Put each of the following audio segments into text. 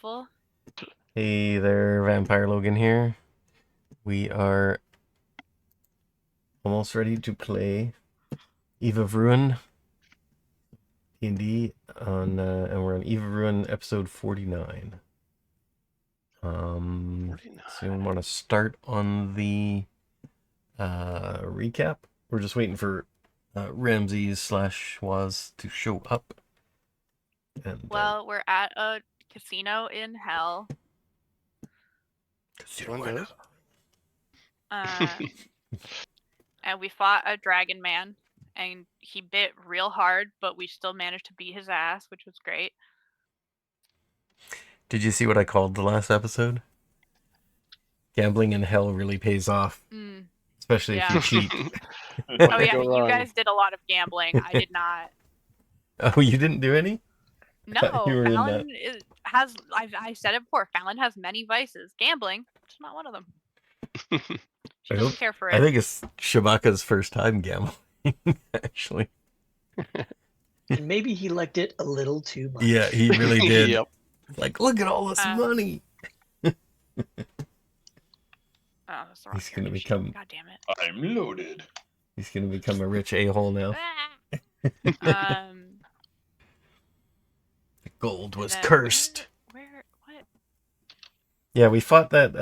helpful. Hey there, Vampire Logan here. We are almost ready to play Eve of Ruin D&D on, and we're on Eve of Ruin episode 49. 49. So we want to start on the recap. We're just waiting for Ramses/Waz to show up. And Well, we're at a casino in hell. And we fought a dragon man, and he bit real hard, but we still managed to beat his ass, which was great. Did you see what I called the last episode? Gambling in hell really pays off, especially if you cheat. Oh yeah, you guys did a lot of gambling. I did not. Oh, you didn't do any? No, Fallon has. I said it before. Fallon has many vices. Gambling, it's not one of them. She doesn't care for it. I think it's Shabaka's first time gambling, actually. And maybe he liked it a little too much. Yeah, he really did. Yep. Like, look at all this money. Oh, that's the wrong He's gonna become. God damn it! I'm loaded. He's gonna become a rich a-hole now. The gold was cursed. Where? What? Yeah, we fought that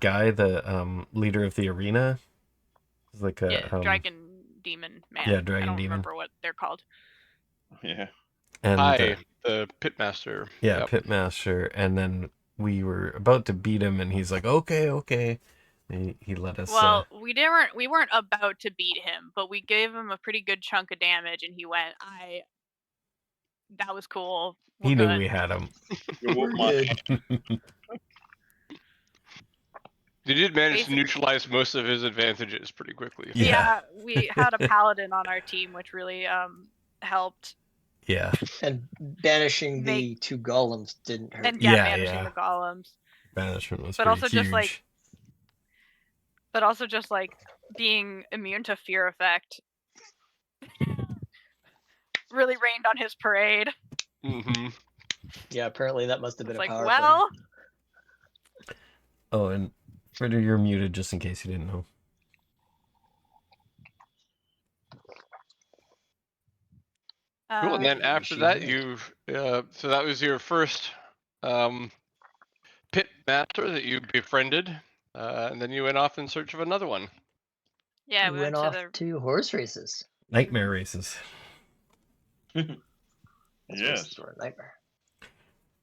guy, the leader of the arena. It was like a dragon demon man. Yeah, dragon I don't demon. remember what they're called. Yeah. And the pitmaster. Yeah, yep. Pitmaster, and then we were about to beat him, and he's like, "Okay." He let us. Well, we weren't about to beat him, but we gave him a pretty good chunk of damage, and he went, that was cool. He knew we had him. We're good. You did manage to neutralize most of his advantages pretty quickly. Yeah, we had a paladin on our team, which really helped. Yeah. And banishing the two golems didn't hurt. And banishing the golems. Banishment was but also huge. just like being immune to fear effect really rained on his parade. Mm-hmm. Yeah, apparently that must have been like, powerful. Well. Oh, and Ritter, you're muted just in case you didn't know. Cool. And then after that, so that was your first pit master that you befriended, and then you went off in search of another one. Yeah, we went off to horse races. Nightmare races. Yes. Nightmare.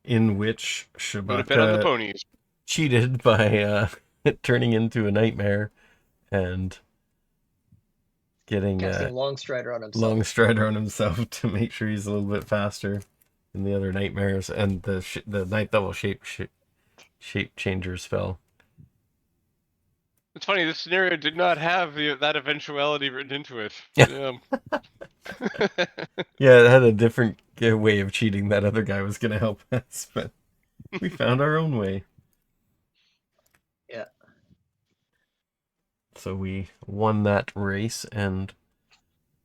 In which Shabaka cheated by turning into a nightmare and getting Longstrider on himself to make sure he's a little bit faster than the other nightmares, and the Night Devil shape changer spell. It's funny, this scenario did not have that eventuality written into it. Yeah. Yeah, it had a different way of cheating. That other guy was going to help us, but we found our own way. Yeah. So we won that race and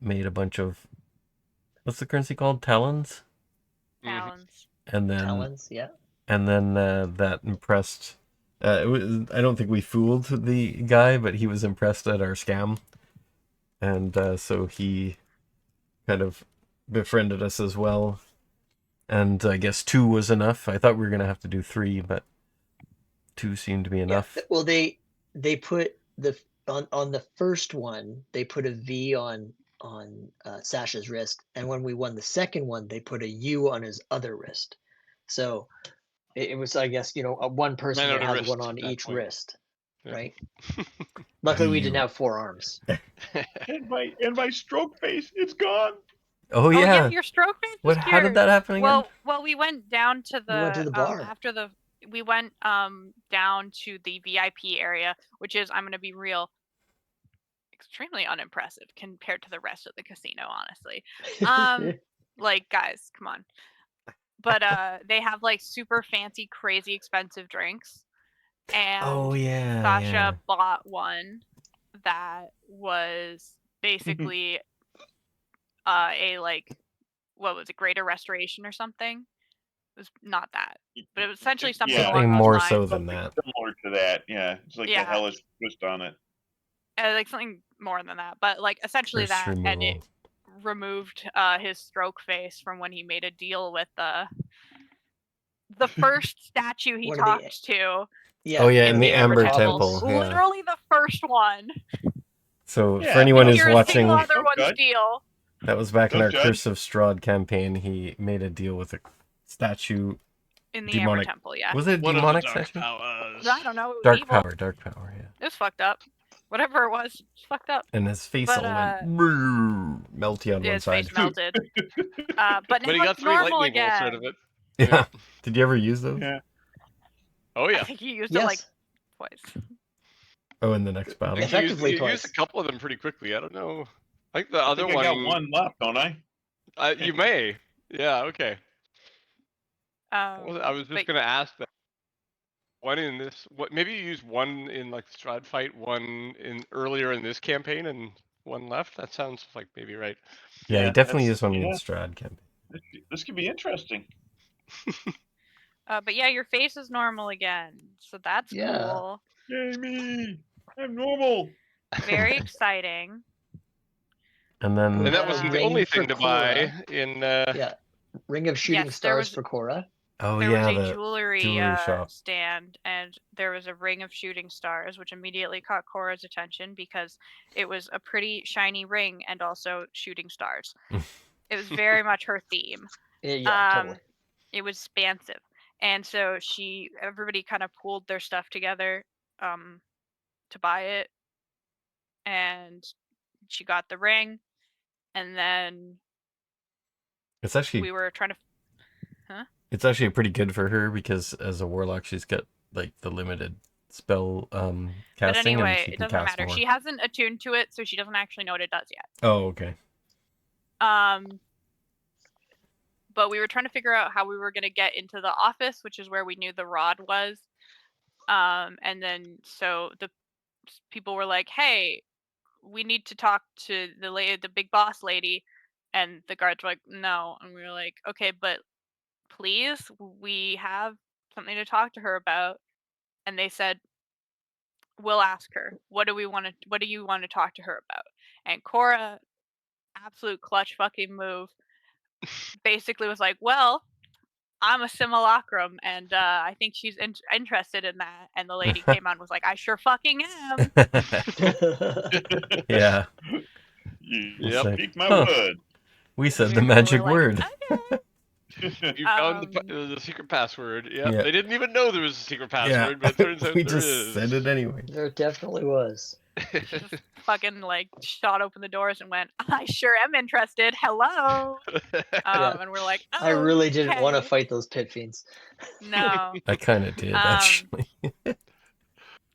made a bunch of, what's the currency called? Talons? Talons. And then Talons, yeah. And then that impressed. I don't think we fooled the guy, but he was impressed at our scam, and so he kind of befriended us as well. And I guess 2 was enough. I thought we were gonna have to do 3, but 2 seemed to be enough. Yeah. Well, they put on the first one, they put a V on Sasha's wrist, and when we won the second one, they put a U on his other wrist. So it was, I guess, one person that had one on each wrist, right? Luckily, we didn't have 4 arms. and my stroke face, it's gone. Oh yeah, your stroke face. How did that happen again? Well, we went down to the. We went to the bar we went down to the VIP area, which is, I'm gonna be real, extremely unimpressive compared to the rest of the casino, honestly. Like, guys, come on. But they have like super fancy, crazy expensive drinks. And Sasha bought one that was basically a, like, what was it, Greater Restoration or something? was not that, but it was essentially something Yeah. along Something those more lines. so than that. Similar to that, yeah. It's like a Yeah. hellish twist on it. Like something more than that, but like essentially Curse that, and removal. it removed his stroke face from when he made a deal with the first statue he One of the- talked to. Yeah. Oh yeah, in in the Amber Temple. Temple. Yeah. Literally the first one. So Yeah, for anyone no, who's Here's a watching, single other Don't one judge. steal. that was back in Don't our judge. Curse of Strahd campaign. He made a deal with a statue. In the Demonic- Amber Temple, yeah. Was it One demonic of the dark statue? powers. I don't know. It was Dark evil. power. Yeah. It was fucked up. Whatever it was, it's fucked up. And his face But, all went brrr, melty on Yeah, one his side. face melted. But But now he got it's 3 normal lightning bolts out again. of it. Yeah. Did you ever use those? Yeah. Oh I yeah. think he used Yes. it like twice. Oh, in the next I battle. think Effectively you used a twice. couple of them pretty quickly. I don't know. I think the I other think I got one left, don't I? You may. Yeah. Okay. What was it? I was just But gonna ask that. One in this. What? Maybe you use one in like the Strahd fight, one in earlier in this campaign, and one left. That sounds like maybe right. Yeah, he Yeah, definitely that's- used one in yeah. Strahd campaign. This could be interesting. but yeah, your face is normal again, so that's Yeah. cool. Yay me! I'm normal. Very exciting. And then And that wasn't the Ring only for thing to buy Cora. in. Yeah. Ring of Shooting Yes, there Stars was- for Cora. oh There yeah, was a the jewelry shop. stand, and there was a ring of shooting stars, which immediately caught Cora's attention because it was a pretty shiny ring and also shooting stars. It was very much her theme. Yeah, totally. It was expansive, and so everybody kind of pooled their stuff together to buy it, and she got the ring, and then It's actually we were trying to. it's actually pretty good for her because as a warlock she's got like the limited spell But casting and anyway, she it can doesn't cast matter. more. She hasn't attuned to it, so she doesn't actually know what it does yet. Oh, okay. But we were trying to figure out how we were going to get into the office, which is where we knew the rod was. And then so the people were like, "Hey, we need to talk to the big boss lady," and the guards were like, "No," and we were like, "Okay, but please, we have something to talk to her about," and they said, "We'll ask her. What do you want to talk to her about?" And Cora, absolute clutch fucking move, basically was like, "Well, I'm a simulacrum, and I think she's interested in that." And the lady came out and was like, "I sure fucking am." Yeah. You Yep. like, speak my huh. word. We said the We're magic like, word. "Okay." You found the secret password. Yep. Yeah. They didn't even know there was a secret Yeah. password, but it turns out we there just is. said it anyway. There definitely was. Just fucking like shot open the doors and went, "I sure am interested. Hello." Yeah. And we're like, "Oh, I really didn't want to okay." fight those pit fiends. No, I kind of did actually. that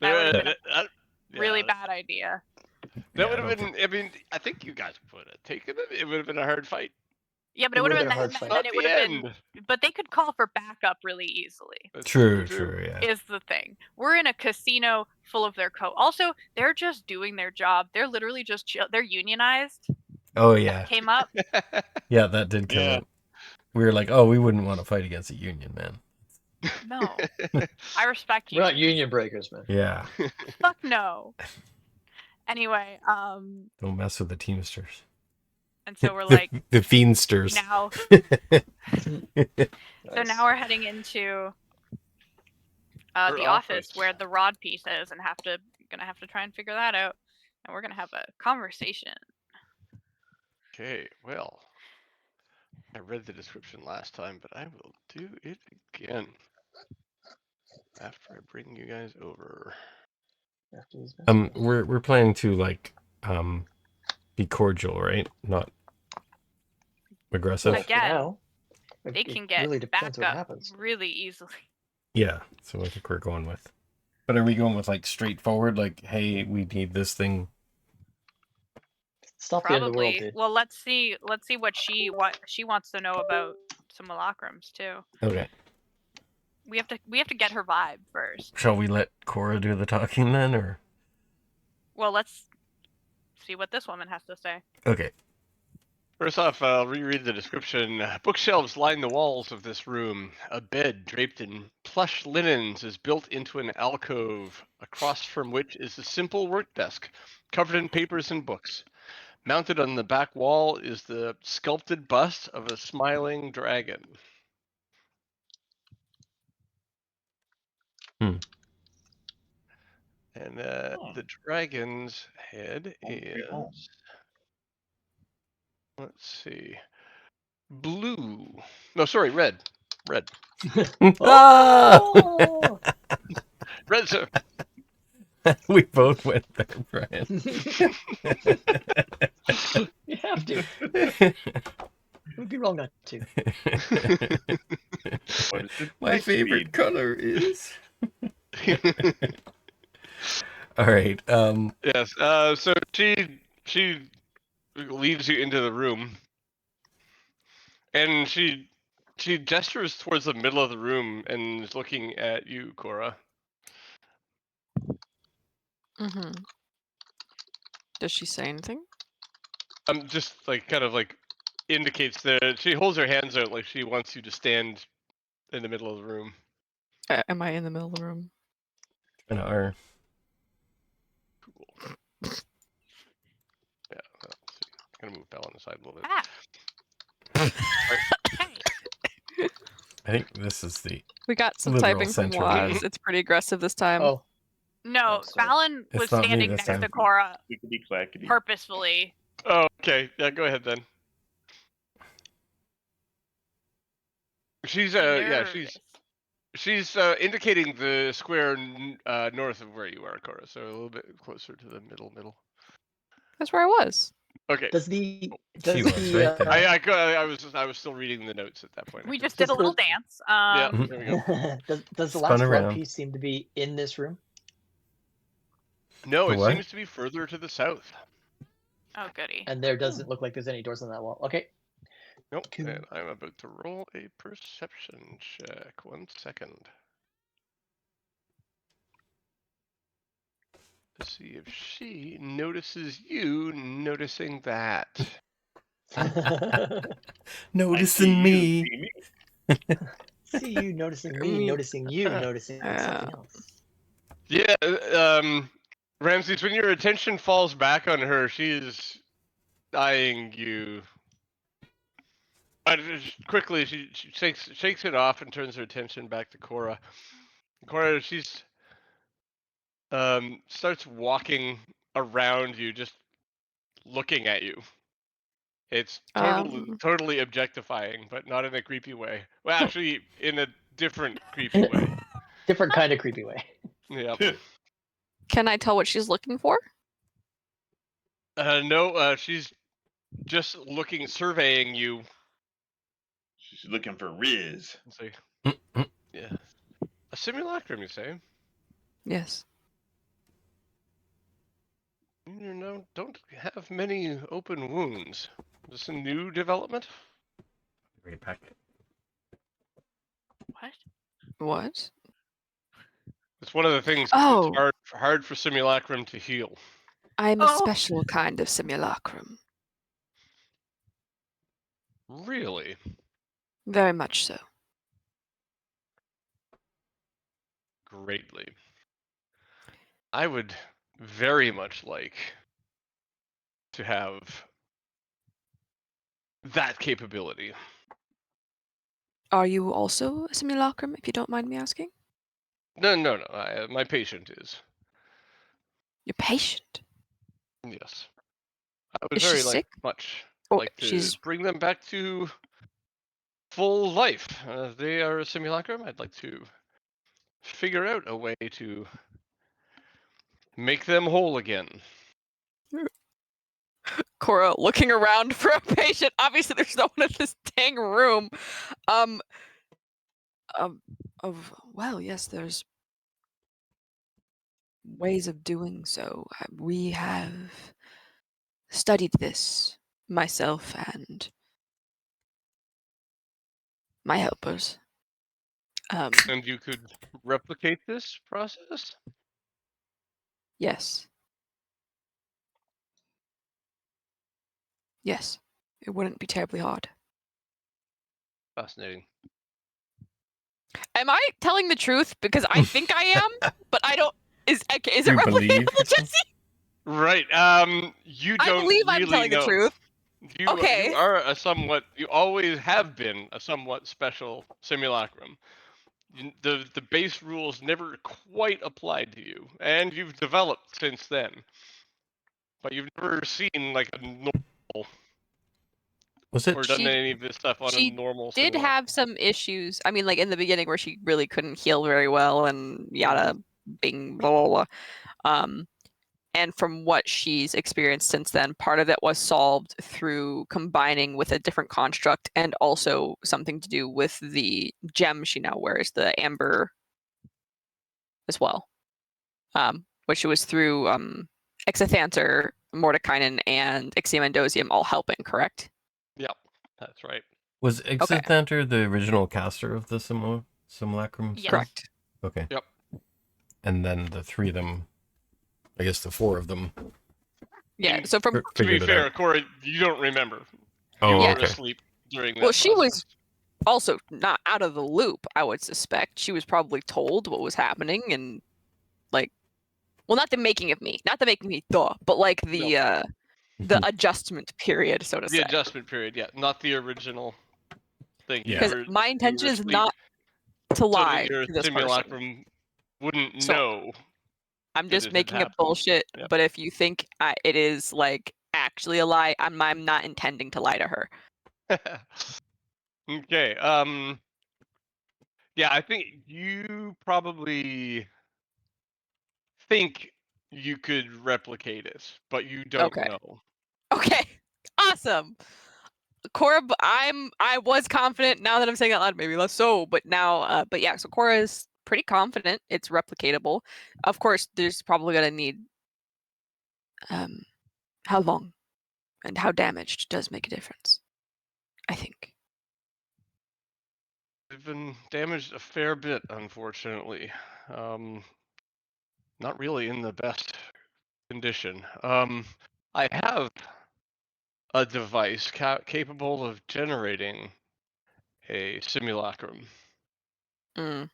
would have been a Yeah, really bad idea. That Yeah, would I have don't been. I mean, I think you guys would have taken it. It would have been a hard fight. Yeah, but It it would have would've been been a that, hard and fight. then Not it would the have been. end. But they could call for backup really easily. That's True, yeah. Is the thing. We're in a casino full of their Also, they're just doing their job. They're literally just they're unionized. Oh yeah. That came up. Yeah, that did come Yeah. up. We were like, oh, we wouldn't want to fight against a union, man. No, I respect you. We're not union breakers, man. Yeah. Fuck no. Anyway, Don't mess with the Teamsters. and so we're like, the Fiendsters. now. So Nice. now we're heading into Her the office office. where the rod piece is, and gonna have to try and figure that out. And we're gonna have a conversation. Okay, well, I read the description last time, but I will do it again after I bring you guys over. After these messages. We're planning to like be cordial, right? Not aggressive. Well, for Again, now, They it can get really depends what backup happens. really easily. Yeah, so I think we're going with. But are we going with like straightforward, like, hey, we need this thing? It's not the end of the world, Probably. dude. Well, let's see what she wants to know about simulacrums too. Okay. We have to get her vibe first. Shall we let Cora do the talking then, or? Well, let's see what this woman has to say. Okay. First off, I'll reread the description. Bookshelves line the walls of this room. A bed draped in plush linens is built into an alcove, across from which is a simple work desk, covered in papers and books. Mounted on the back wall is the sculpted bust of a smiling dragon. Hmm. And Hmm. the dragon's head Home sweet home. is, let's see, blue. No, sorry, red. Red. Ah! Oh! Red, sir. We both went there, Brian. You have to. It would be wrong not to. What is it? My Ice favorite speed. color is. All right. Yes. So she leads you into the room, and she gestures towards the middle of the room and is looking at you, Cora. Mm-hmm. Does she say anything? Just like kind of like indicates that she holds her hands out like she wants you to stand in the middle of the room. Am I in the middle of the room? Kind of are. Cool. Yeah. Let's see. I'm gonna move Belle on the side a little bit. I think this is the. We got some Literal typing from center Waz. room. It's pretty aggressive this time. Oh, No, Oh, sorry. Fallon It's was not me standing this next time. to Cora Clickety clackety. purposefully. Oh, okay. Yeah, go ahead then. She's Nervous. she's indicating the square north of where you are, Cora. So a little bit closer to the middle. That's where I was. Okay. does the She was right there. I was still reading the notes at that point. We Okay. just did a Does little the- dance. Yeah. Mhm. There we go. does the Spun last around. one piece seem to be in this room? No, The it what? seems to be further to the south. Oh, goody. And there doesn't look like there's any doors on that wall. Okay. Nope. Cool. And I'm about to roll a perception check. 1 second. To see if she notices you noticing that. Noticing I see me. you, see me. See you noticing me, noticing you, noticing something else. Yeah, Ramses, when your attention falls back on her, she is eyeing you. But quickly, she shakes it off and turns her attention back to Cora. Cora, she's starts walking around you, just looking at you. It's totally objectifying, but not in a creepy way. Well, actually, in a different creepy way. Different kind of creepy way. Yeah. Can I tell what she's looking for? No, she's just looking, surveying you. She's looking for Riz. Let's see. Yeah. A simulacrum, you say? Yes. You don't have many open wounds. Is this a new development? Great pack. What? What? It's one of the things 'cause Oh. it's hard for simulacrum to heal. I'm a Oh. special kind of simulacrum. Really? Very much so. Greatly. I would very much like to have that capability. Are you also a simulacrum, if you don't mind me asking? No. My patient is. Your patient? Yes. I would Is she very sick? much Oh, like to she's bring them back to full life. They are a simulacrum. I'd like to figure out a way to make them whole again. Cora looking around for a patient. Obviously, there's no one in this dang room. Well, yes, there's ways of doing so. We have studied this, myself and my helpers. And you could replicate this process? Yes. Yes, It wouldn't be terribly hard. Fascinating. Am I telling the truth? Because I think I am, but I don't. Is it You believe? replicatable, Jesse? Right. You I don't believe I'm really telling know. the truth. You Okay. are you always have been a somewhat special simulacrum. The base rules never quite applied to you, and you've developed since then. But you've never seen like a normal Was it? or done She- any of this stuff on a she normal. Did simulacrum. have some issues. I mean, like in the beginning where she really couldn't heal very well and yada bing blah blah blah. And from what she's experienced since then, part of it was solved through combining with a different construct and also something to do with the gem she now wears, the amber as well. Which was through Exithanther, Mordekainen, and Iximandosium all helping, correct? Yep, that's right. Was Exithanther the original caster of the simulacrum? Yes. spell? Correct. Okay. Yep. And then the three of them, I guess the four of them. Yeah. And So from To be figured it fair, out. Cora, you don't remember. Oh, you were okay. asleep during that. Well, she was process. also not out of the loop, I would suspect. She was probably told what was happening and like, well, not the making of me, but like the adjustment period, so to The say. adjustment period, yeah, not the original thing. Yeah. Because my intention is asleep not to so lie that your to this person. simulacrum wouldn't So- know. I'm that just it had making up happened. bullshit. Yep. But if you think it is like actually a lie, I'm not intending to lie to her. Okay. Yeah, I think you probably think you could replicate it, but you don't Okay. know. Okay, awesome. Cora, I was confident. Now that I'm saying it out loud, maybe less so. But now, but yeah. So Cora is pretty confident it's replicatable. Of course, there's probably gonna need how long and how damaged does make a difference. I think. They've been damaged a fair bit, unfortunately. Not really in the best condition. I have a device capable of generating a simulacrum, Mm.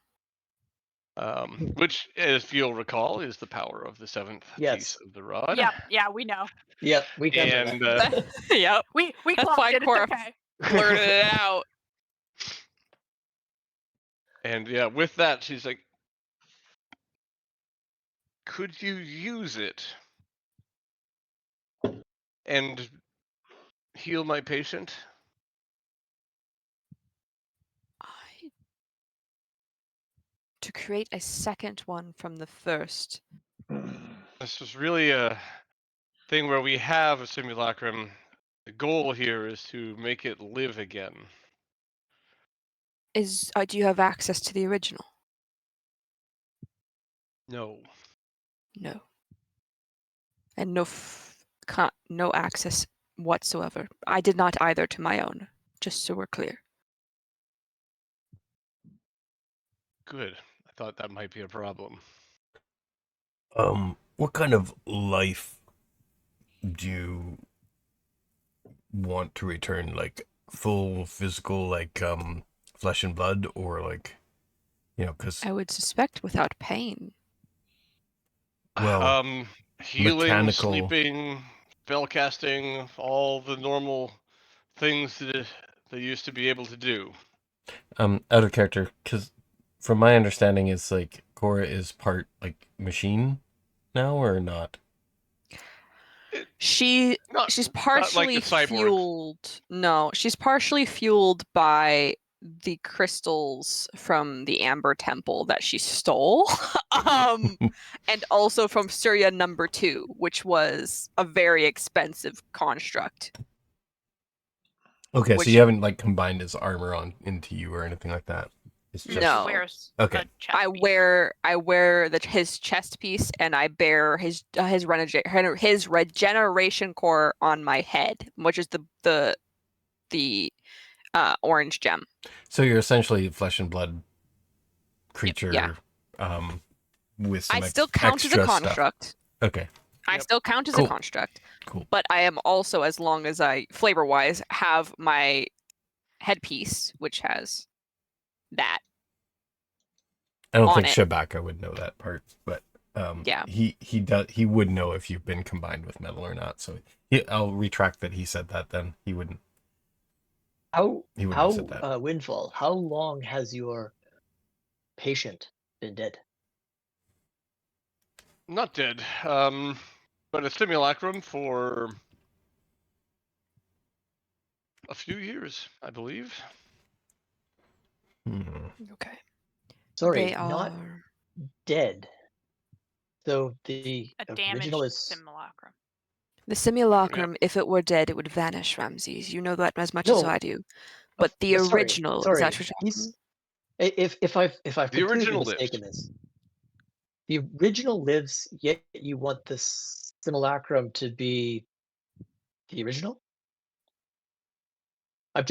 which, as you'll recall, is the power of the seventh Yes. piece of the rod. Yeah, we know. Yep, we covered And that. Yep. We That's clocked why it. It's Cora okay. blurted it out. and yeah, with that, she's like, "Could you use it and heal my patient?" To create a second one from the first. This is really a thing where we have a simulacrum. The goal here is to make it live again. Do you have access to the original? No. No. And no access whatsoever. I did not either to my own, just so we're clear. Good. I thought that might be a problem. What kind of life do you want to return? Like full physical, like flesh and blood, or like, because I would suspect without pain. Well, Healing, mechanical- sleeping, spell casting, all the normal things that they used to be able to do. out of character, because from my understanding, it's like Cora is part like machine now, or not? She's Not like partially the cyborgs. fueled. No, she's partially fueled by the crystals from the Amber Temple that she stole, and also from Surya number 2, which was a very expensive construct. Okay, Which- so you haven't like combined his armor into you or anything like that. It's just No. Wears Okay. a chest I piece. wear his chest piece, and I bear his regeneration core on my head, which is the orange gem. So you're essentially a flesh and blood creature. Yeah. With some I still count as a extra stuff. construct. Okay. I Yep. still count as Cool. a construct. Cool. But I am also, as long as I, flavor-wise, have my headpiece, which has that. I don't on think it. Shabaka would know that part, but Yeah. he would know if you've been combined with metal or not. So I'll retract that he said that. Then he wouldn't. How He wouldn't have said that. Windfall? How long has your patient been dead? Not dead, but a simulacrum for a few years, I believe. Okay. Sorry, They not are. dead. So the A original damaged is simulacrum. The simulacrum, if it were dead, it would vanish, Ramses. You know that as much as No. I do. But the Sorry, original, is sorry. that what you're He's talking? if I've The completely original mistaken lives. this. The original lives, yet you want the simulacrum to be the original? I'm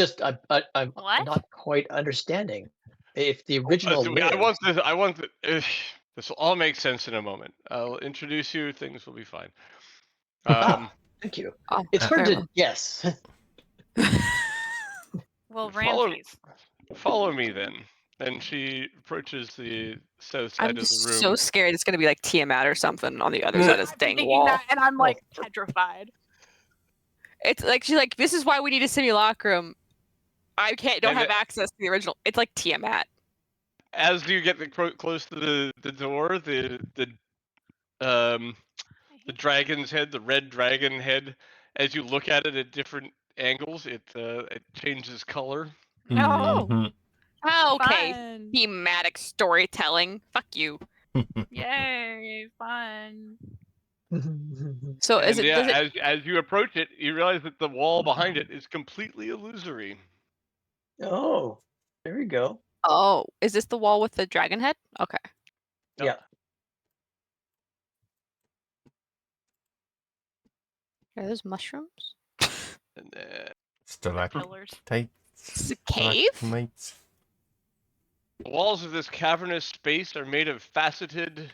What? not quite understanding. If the original I lives, want this. This will all make sense in a moment. I'll introduce you. Things will be fine. thank you. Oh, It's hard very to well. guess. Well, Follow- Ramses. Follow me then. And she approaches the south side I'm of the so room. scared it's gonna be like Tiamat or something on the other side of this I've been dang thinking wall. that, and I'm like petrified. It's like she's like, this is why we need a simulacrum. I don't And have access to the original. It's like Tiamat. As you get close to the door, the dragon's head, the red dragon head, as you look at it at different angles, it changes color. No. Mhm. Oh, okay. Fun. Thematic storytelling. Fuck you. Yay, fun. So And is it? yeah, Does it? as you approach it, you realize that the wall behind it is completely illusory. Oh, there we go. Oh, is this the wall with the dragon head? Okay. Yep. Yeah. Are those mushrooms? And Pillars. It's a cave? Stalagmites. the walls of this cavernous space are made of faceted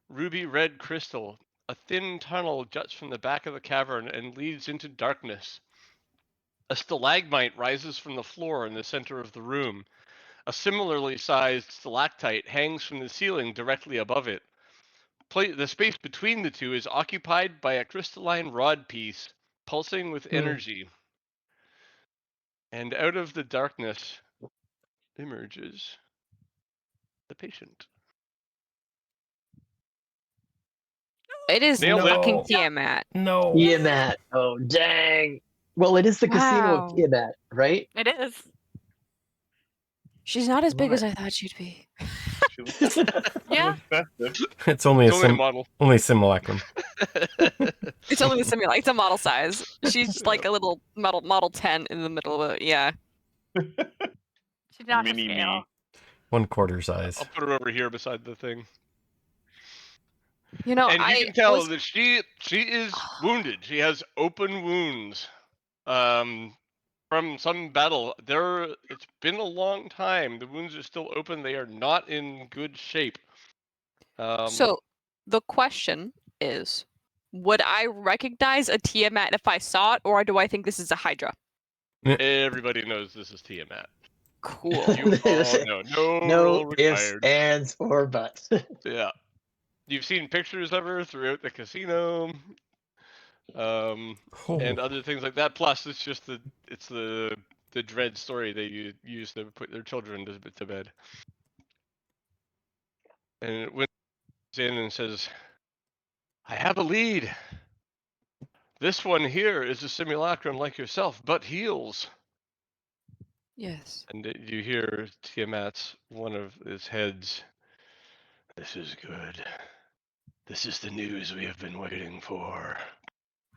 ruby red crystal. A thin tunnel juts from the back of the cavern and leads into darkness. A stalagmite rises from the floor in the center of the room. A similarly sized stalactite hangs from the ceiling directly above it. The space between the two is occupied by a crystalline rod piece, pulsing with energy. And out of the darkness emerges the patient. It is Nailed it. fucking Tiamat. No. Tiamat. Oh, dang. Well, it is the casino of Wow. Tiamat, right? It is. She's not as big Right. as I thought she'd be. She looks Yeah. festive. It's only It's only a model. only simulacrum. It's only the simulate. It's a model size. She's just like a little model 10 in the middle of it. Yeah. She's not to Mini me. scale. 1/4 size. I'll put her over here beside the thing. You know, And you I can tell was that she is wounded. She has open wounds. From some battle. It's been a long time. The wounds are still open. They are not in good shape. so the question is, would I recognize a Tiamat if I saw it, or do I think this is a Hydra? Everybody knows this is Tiamat. Cool. You all know. No No role ifs, required. ands, or buts. Yeah. You've seen pictures of her throughout the casino. And other things like that. Plus, it's just the dread story they use to put their children to bed. And when in and says, "I have a lead. This one here is a simulacrum like yourself, but heals." Yes. And you hear Tiamat's one of his heads. "This is good. This is the news we have been waiting for."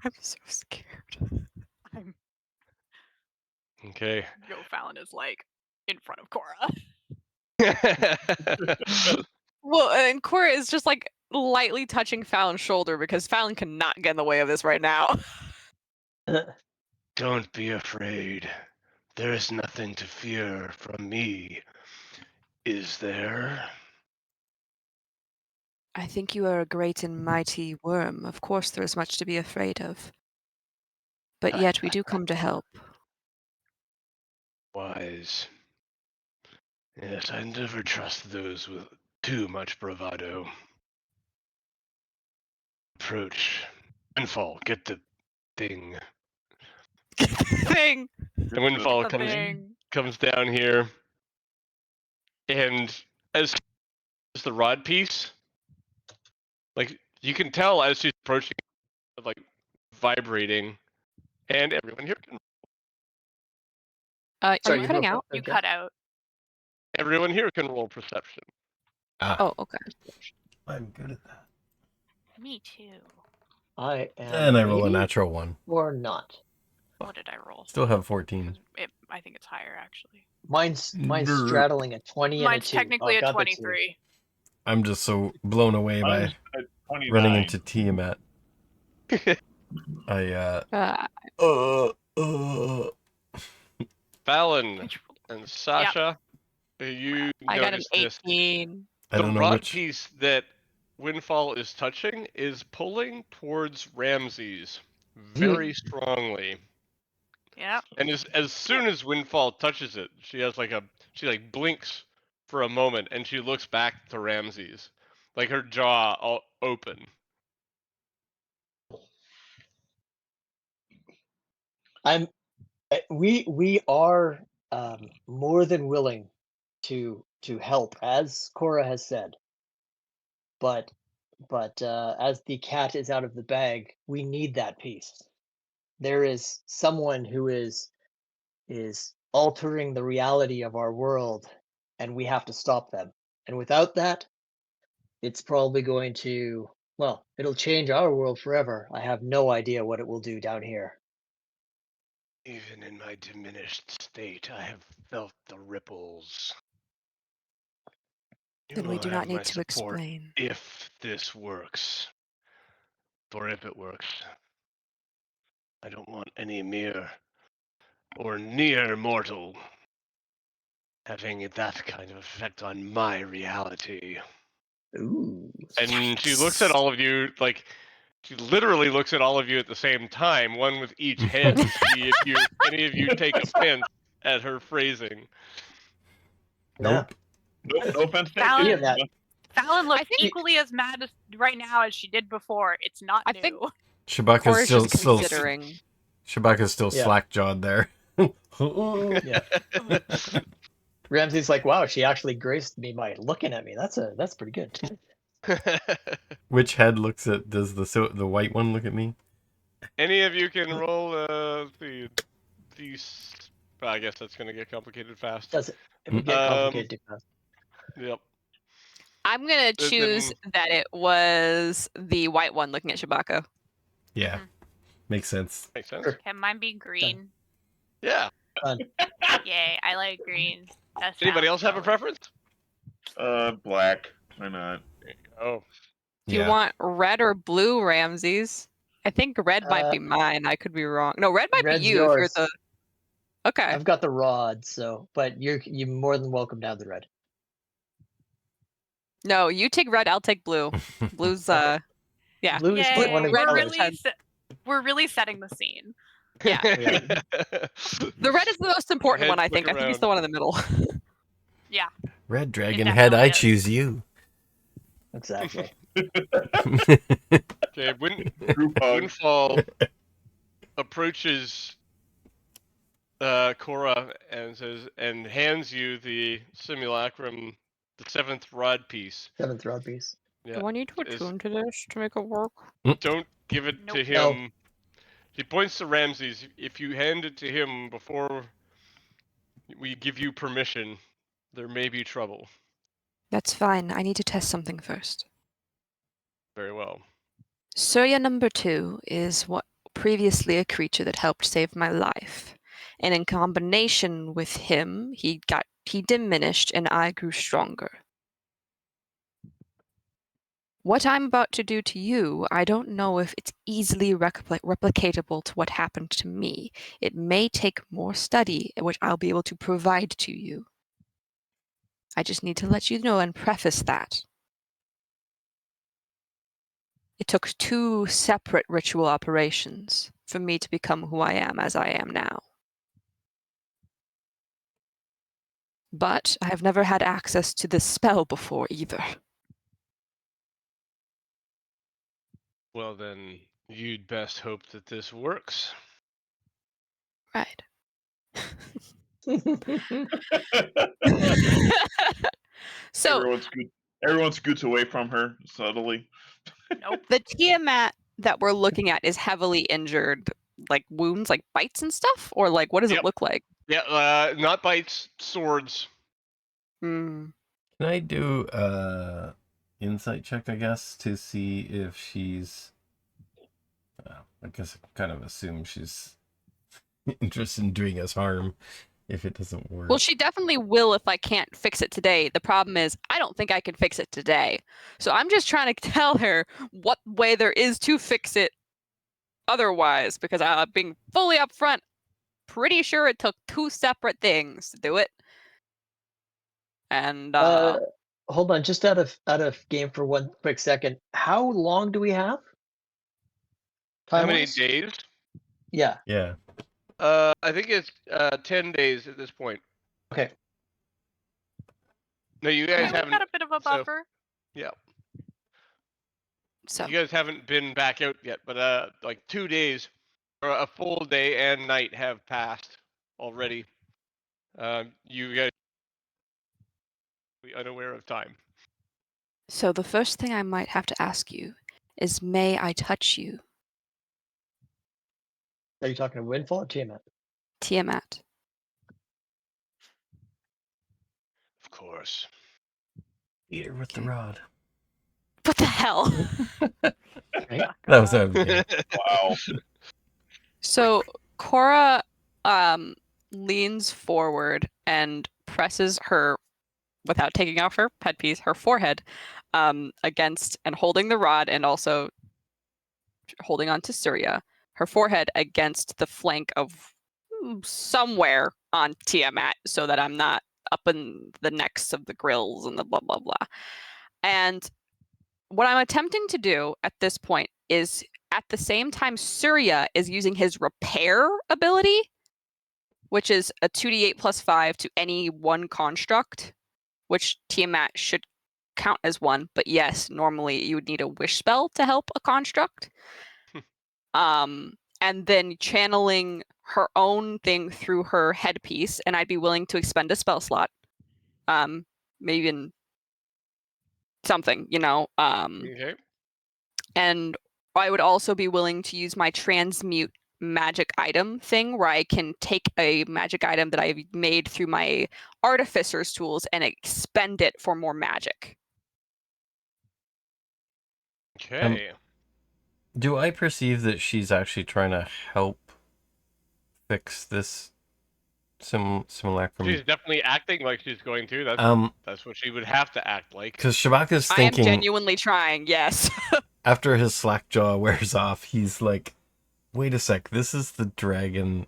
I'm so scared. I'm. Okay. Joe Fallon is like in front of Cora. Well, and Cora is just like lightly touching Fallon's shoulder because Fallon cannot get in the way of this right now. Don't be afraid. There is nothing to fear from me. Is there? I think you are a great and mighty worm. Of course, there is much to be afraid of. But yet we do come to help. Wise. Yes, I never trust those with too much bravado. Approach. Windfall, get the thing. Thing. The Windfall The comes thing. comes down here, and as the rod piece, like you can tell as she's approaching, like vibrating, and everyone here can Are Sorry, you you cutting broke out? up. You Okay. cut out. roll perception. Oh, okay. I'm good at that. Me too. I am. And I roll a 80 natural one. or not. What did I roll? Still have 14. I think it's higher actually. Mine's Grr. straddling a 20 and a Mine's 2. technically Oh, a got the 2. 23. I'm just so blown away by Mine's at 29. running into Tiamat. I Fallon and Sasha, you I got an notice this. 18. I The don't know rod which. piece that Windfall is touching is pulling towards Ramses very strongly. Yep. And as soon as Windfall touches it, she blinks for a moment and she looks back to Ramses, like her jaw all open. We are more than willing to help, as Cora has said. But as the cat is out of the bag, we need that piece. There is someone who is altering the reality of our world, and we have to stop them. And without that, it's probably going to, well, it'll change our world forever. I have no idea what it will do down here. Even in my diminished state, I have felt the ripples. You Then we will do have not my need to support explain. if this works. For if it works, I don't want any mere or near mortal having that kind of effect on my reality. Ooh. And she looks at all of you like she literally looks at all of you at the same time, one with each head, to see if any of you take offense at her phrasing. Nope. No offense Fallon- taken. that. Fallon looks I think- equally as mad as right now as she did before. It's not I new. think- Shabaka's Cora's still just considering. Shabaka's still Yeah. slack jawed there. Yeah. Ramsey's like, wow, she actually graced me by looking at me. That's pretty good. Which head looks at? Does the white one look at me? Any of you can roll these. I guess that's gonna get complicated fast. Does it? It would get complicated too fast. Yep. I'm going to Then- choose that it was the white one looking at Shabaka. Yeah, makes sense. Makes sense. Sure. Can mine be green? Yeah. Yay, I like green. That Anybody sounds else have a color. preference? Black. Why not? Oh. Do you want red or blue, Ramses? I think red might be mine. I could be wrong. No, red might be Red's you if you're yours. the. Okay. I've got the rod, so but you're more than welcome to have the red. No, you take red. I'll take blue. Blue's yeah. Blue is Yay, one of the red we're colors. really setting the scene. Yeah. The red is the most important one, I Heads look think. I think it's the around. one in the middle. Yeah. Red dragon It head, I definitely is. choose you. Exactly. Okay, Group hug. Windfall approaches Cora and hands you the simulacrum, the 7th rod piece. 7th rod piece. Yeah. Do I need to attune to this to make it work? Don't give it to Nope. him. No. He points to Ramses. If you hand it to him before we give you permission, there may be trouble. That's fine. I need to test something first. Very well. Surya number 2 is what previously a creature that helped save my life. And in combination with him, he diminished and I grew stronger. What I'm about to do to you, I don't know if it's easily replicatable to what happened to me. It may take more study, which I'll be able to provide to you. I just need to let you know and preface that. It took 2 separate ritual operations for me to become who I am as I am now. But I have never had access to this spell before either. Well, then you'd best hope that this works. Right. So Everyone scoots away from her subtly. Nope. the Tiamat that we're looking at is heavily injured, like wounds, like bites and stuff, or like what does Yep. it look like? Yeah, not bites, swords. Hmm. Can I do insight check, I guess, to see if she's... I guess I kind of assume she's interested in doing us harm if it doesn't work. Well, she definitely will if I can't fix it today. The problem is, I don't think I can fix it today. So I'm just trying to tell her what way there is to fix it otherwise, because being fully upfront, pretty sure it took 2 separate things to do it. And Hold on, just out of game for one quick second. How long do we have? How many Time-wise? days? Yeah. Yeah. I think it's 10 days at this point. Okay. No, you Yeah, guys we've haven't. got a bit of a so- buffer. Yeah, so you guys haven't been back out yet, but like 2 days or a full day and night have passed already. You guys be unaware of time. So the first thing I might have to ask you is, may I touch you, Are you talking to Windfall or Tiamat? Tiamat? Of course. Eat her with the Okay. rod. What the hell? Right? That was yeah. Wow. So Cora leans forward and presses her, without taking off her headpiece, her forehead against and holding the rod, and also holding on to Surya, her forehead against the flank of somewhere on Tiamat, so that I'm not up in the necks of the grills and the blah blah blah. And what I'm attempting to do at this point is, at the same time, Surya is using his repair ability, which is a 2d8 plus 5 to any one construct, which Tiamat should count as one. But yes, normally you would need a wish spell to help a construct. And then channeling her own thing through her headpiece, and I'd be willing to expend a spell slot. Maybe in something, Okay. and I would also be willing to use my transmute magic item thing, where I can take a magic item that I've made through my artificer's tools and expend it for more magic. Okay. Do I perceive that she's actually trying to help fix this simulacrum? She's definitely acting like she's going to. That's what she would have to act like. Because Shabaka's I am thinking, genuinely trying, yes. after his slack jaw wears off, he's like, wait a sec, this is the dragon.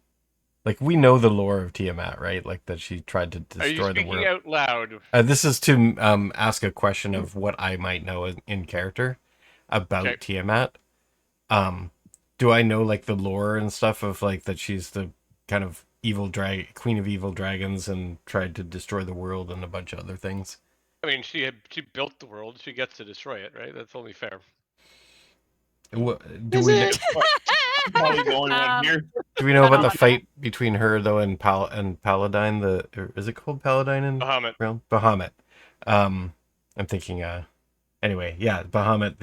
Like, we know the lore of Tiamat, right? Like, that she tried to Are you destroy the speaking world. out loud? This is to ask a question of what I might know in character about Okay. Tiamat. Do I know, like, the lore and stuff of, like, that she's the kind of queen of evil dragons and tried to destroy the world and a bunch of other things? I mean, she built the world. She gets to destroy it, right? That's only fair. Do Is we it? I'm probably the only one here. do we know about the Bahamut. fight between her though and Paladine? Or is it called Paladine in Bahamut. realm? Bahamut. I'm thinking. Anyway, yeah, Bahamut,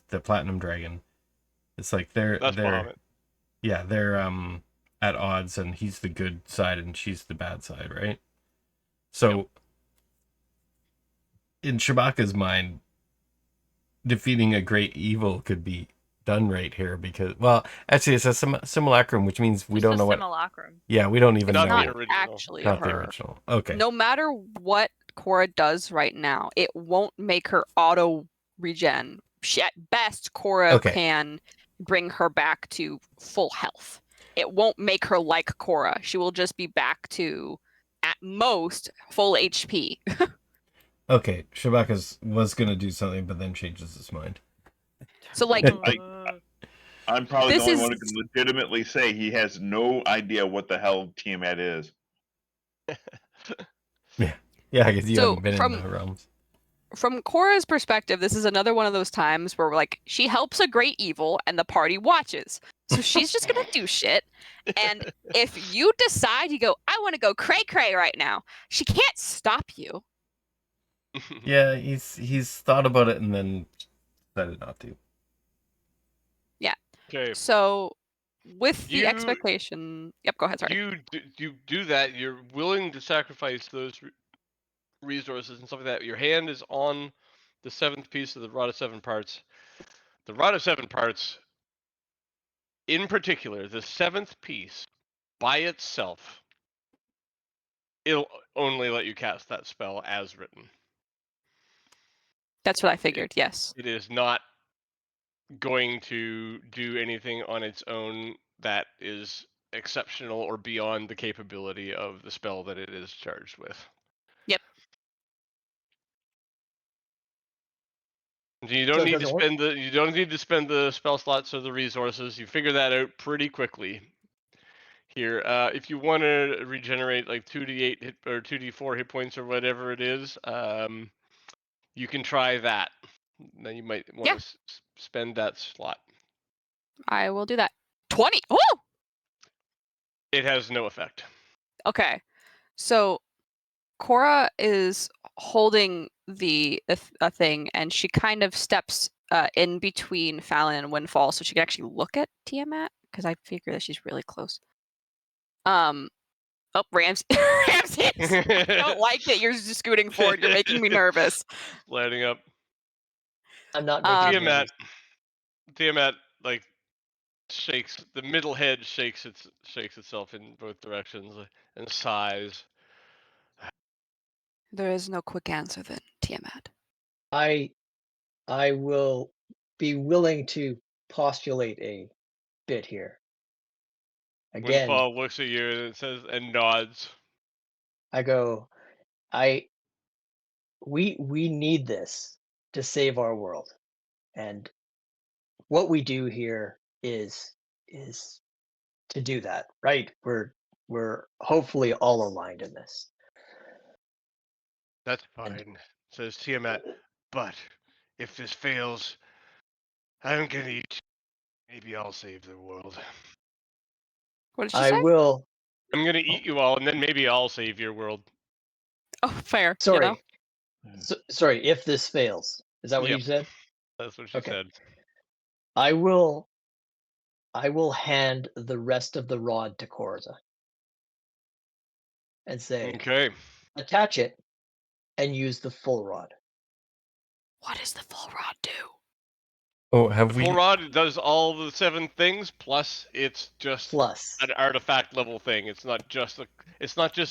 the platinum dragon. It's like they're Bahamut. yeah, they're at odds, and he's the good side and she's the bad side, right? So in Shabaka's mind, defeating a great evil could be done right here, because, well, actually it's a simulacrum, which means we Just don't a know what. simulacrum. Yeah, we don't even Not know. the Not original. actually Not the her. original. Okay. No matter what Cora does right now, it won't make her auto regen. At best, Cora Okay. can bring her back to full health. It won't make her like Cora. She will just be back to, at most, full HP. Okay, Shabaka was gonna do something, but then changes his mind. So like I'm probably This the only is- one who can legitimately say he has no idea what the hell Tiamat is. Yeah, I guess you So, haven't been from- in the realms. from Cora's perspective, this is another one of those times where like she helps a great evil and the party watches. So she's just gonna do shit. And if you decide you go, I want to go cray cray right now, she can't stop you. Yeah, he's thought about it and then decided not to. Okay. So with the You- expectation, yep, go ahead. Sorry. You do that. You're willing to sacrifice those resources and stuff like that. Your hand is on the 7th piece of the Rod of 7 Parts. The Rod of 7 Parts, in particular, the 7th piece by itself, it'll only let you cast that spell as written. That's what I figured. Yes. It is not going to do anything on its own that is exceptional or beyond the capability of the spell that it is charged with. Yep. You So don't it need to doesn't work? spend the spell slots or the resources. You figure that out pretty quickly. Here, if you want to regenerate like 2d8 hit or 2d4 hit points or whatever it is, you can try that. Then you might want to spend that slot. I will do that. 20. Oh! It has no effect. Okay. So Cora is holding a thing, and she kind of steps in between Fallon and Windfall, so she can actually look at Tiamat, because I figure that she's really close. Oh, Ramsey. Ramsey! I don't like that you're just scooting forward. You're making me nervous. Lighting up. I'm not making Tiamat. nervous. Tiamat like shakes. The middle head shakes itself in both directions and sighs. There is no quick answer then, Tiamat. I will be willing to postulate a bit here. Again, Windfall looks at you and it says and nods. I go, we need this to save our world. And what we do here is to do that, right? We're hopefully all aligned in this. That's fine, says Tiamat. But if this fails, I'm gonna eat. Maybe I'll save the world. What did she I say? will. I'm gonna eat you all, and then maybe I'll save your world. Oh, fair. Sorry. You know? Sorry, if this fails. Is that what Yep. you said? That's what she Okay. said. I will hand the rest of the rod to Korza and say, Okay. attach it and use the full rod. What does the full rod do? Oh, have The we? full rod does all the 7 things, plus it's just Plus, an artifact level thing. It's not just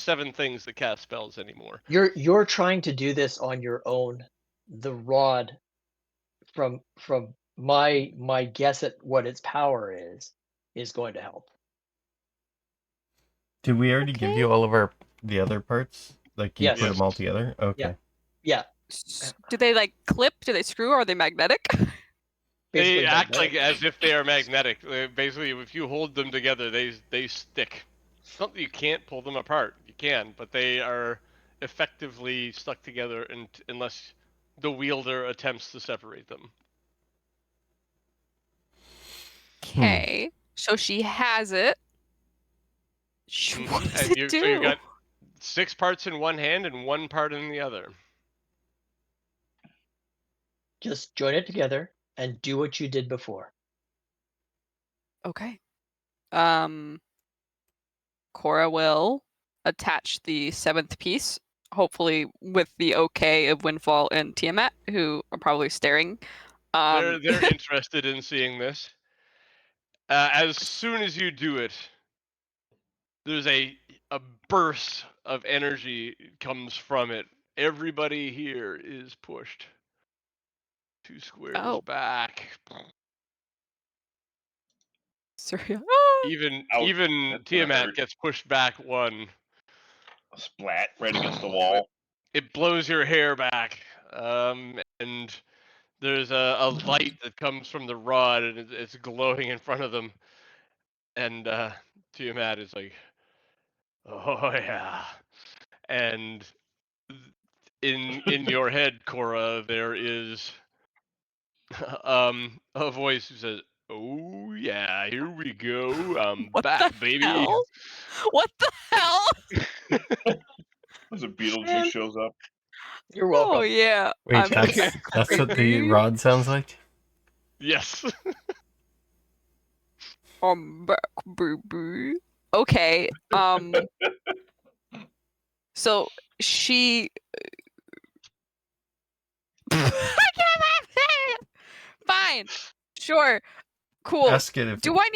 7 things that cast spells anymore. you're trying to do this on your own. The rod, from my guess at what its power is going to help. Did we already give you Okay. all of the other parts? Like you Yes. put them all together? Okay. Yeah, Do they like clip? Do they screw? Or are they magnetic? They basically act magnetic. like as if they are magnetic. Basically, if you hold them together, they stick. It's not that you can't pull them apart. You can, but they are effectively stuck together unless the wielder attempts to separate them. Okay. So she has it. What does And it do? So you got 6 parts in one hand and 1 part in the other. Just join it together and do what you did before. Okay. Cora will attach the 7th piece, hopefully with the okay of Windfall and Tiamat, who are probably staring. They're interested in seeing this. As soon as you do it, there's a burst of energy comes from it. Everybody here is pushed 2 squares back. Sorry. Even Ouch, that's gonna Tiamat hurt. gets pushed back 1. Splat right against the wall. It blows your hair back, and There's a light that comes from the rod, and it's glowing in front of them. And Tiamat is like, "Oh yeah," and in your head, Cora, there is a voice who says, "Oh yeah, here we go. I'm What back, the baby." hell? What the hell? As a Beetlejuice shows up. You're welcome. Oh yeah. Wait, I'm that's back, that's what the baby. rod sounds like? Yes. I'm back, baby. Okay. So she. I can't. Fine. Sure. Cool. Ask it if Do I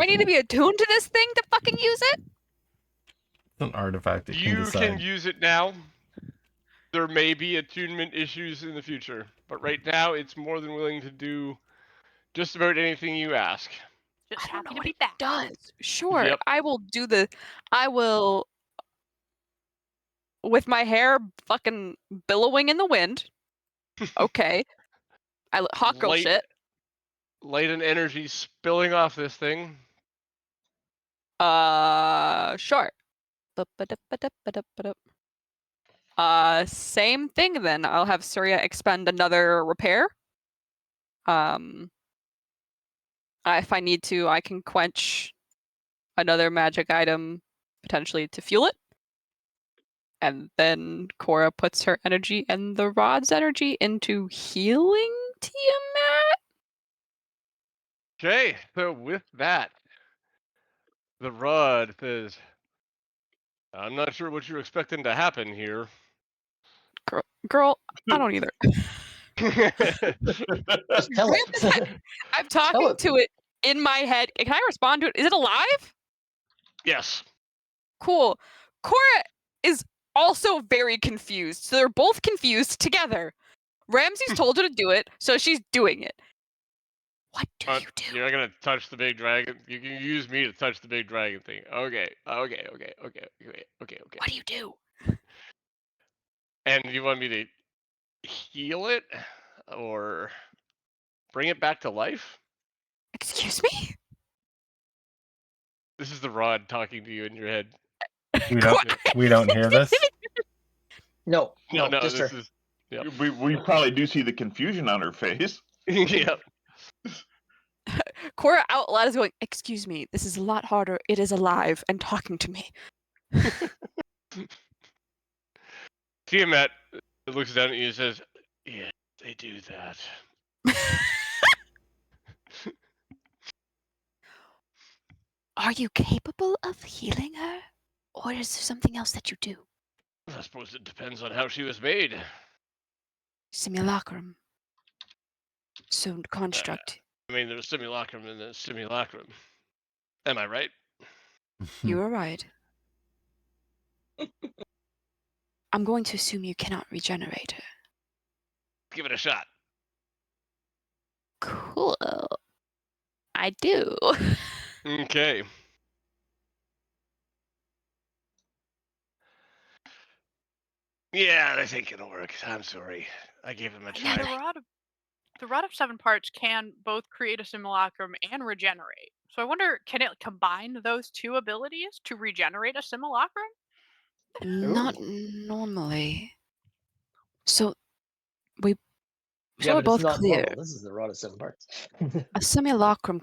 need to be attuned to this thing to fucking use it? it's an artifact. It can You can decide. use it now. There may be attunement issues in the future, but right now it's more than willing to do just about anything you ask. Just I don't happy know to what be it back. does. Sure. Yep. I will with my hair fucking billowing in the wind. Okay. Hot girl Light- shit. Light and energy spilling off this thing. Sure. Same thing then. I'll have Surya expend another repair. If I need to, I can quench another magic item potentially to fuel it. And then Cora puts her energy and the rod's energy into healing Tiamat. Okay, so with that, the rod says, "I'm not sure what you're expecting to happen here." Girl, I don't either. Just tell it. I'm talking to it in my head. Can I respond to it? Is it alive? Yes. Cool. Cora is also very confused. So they're both confused together. Ramsey's told her to do it, so she's doing it. What do you do? You're not gonna touch the big dragon. You can use me to touch the big dragon thing. Okay. What do you do? And you want me to heal it or bring it back to life? Excuse me? This is the rod talking to you in your head. We don't hear this. No, No, just this her. is. Yep. We probably do see the confusion on her face. Yep. Cora out loud is going, excuse me, this is a lot harder. It is alive and talking to me. Tiamat looks down at you and says, "Yeah, they do that." Are you capable of healing her? Or is there something else that you do? I suppose it depends on how she was made. Simulacrum. So construct. I mean, there's simulacrum and there's simulacrum. Am I right? You are right. I'm going to assume you cannot regenerate her. Give it a shot. Cool. I do. Okay. Yeah, I think it'll work. I'm sorry. I gave him a Yeah, try. the rod of 7 parts can both create a simulacrum and regenerate. So I wonder, can it combine those two abilities to regenerate a simulacrum? Not normally. So Yeah, we're but both it's not clear. normal. This is the rod of 7 parts. A simulacrum.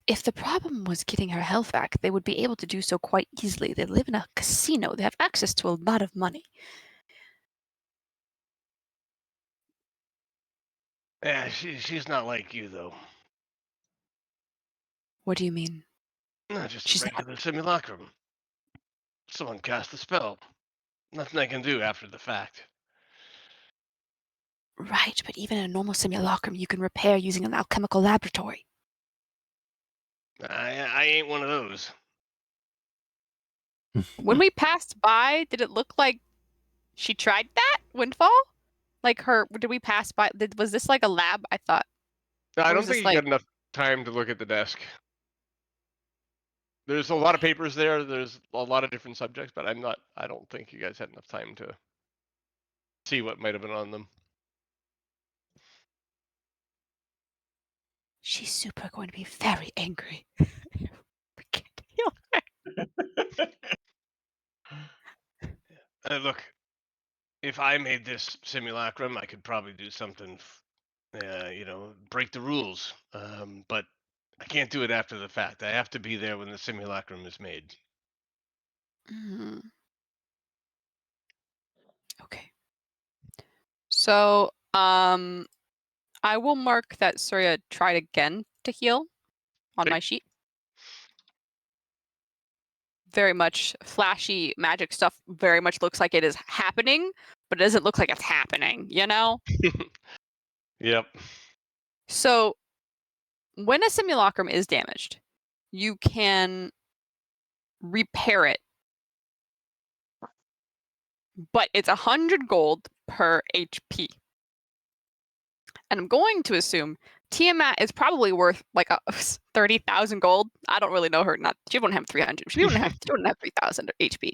If the problem was getting her health back, they would be able to do so quite easily. They live in a casino. They have access to a lot of money. Yeah, she's not like you though. What do you mean? Not just She's a regular simulacrum. Someone cast the spell. Nothing I can do after the fact. Right, but even in a normal simulacrum, you can repair using an alchemical laboratory. I ain't one of those. When we passed by, did it look like she tried that? Windfall? Like did we pass by? Was this like a lab? I thought. No, I Or don't was this think you like- got enough time to look at the desk. There's a lot of papers there. There's a lot of different subjects, but I don't think you guys had enough time to see what might have been on them. she's super going to be very angry. We can't heal her. Look, if I made this simulacrum, I could probably do something, break the rules. But I can't do it after the fact. I have to be there when the simulacrum is made. Mhm. Okay. So, I will mark that Surya tried again to heal on Okay. my sheet. Very much flashy magic stuff. Very much looks like it is happening, but it doesn't look like it's happening, you know? Yep. So, when a simulacrum is damaged, you can repair it, but it's 100 gold per HP. And I'm going to assume Tiamat is probably worth like 30,000 gold. I don't really know her. She wouldn't have 300. She wouldn't have 3,000 HP.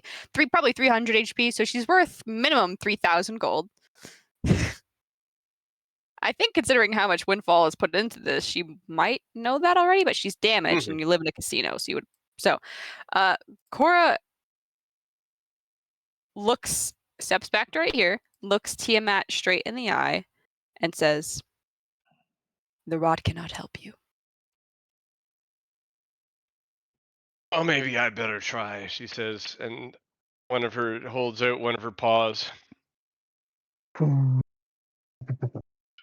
Probably 300 HP. So she's worth minimum 3,000 gold. I think considering how much Windfall has put into this, she might know that already. But she's damaged, and you live in a casino, so you would. So, Cora steps back to right here, looks Tiamat straight in the eye, and says, "The rod cannot help you." Oh, maybe I better try, she says, and one of her holds out one of her paws.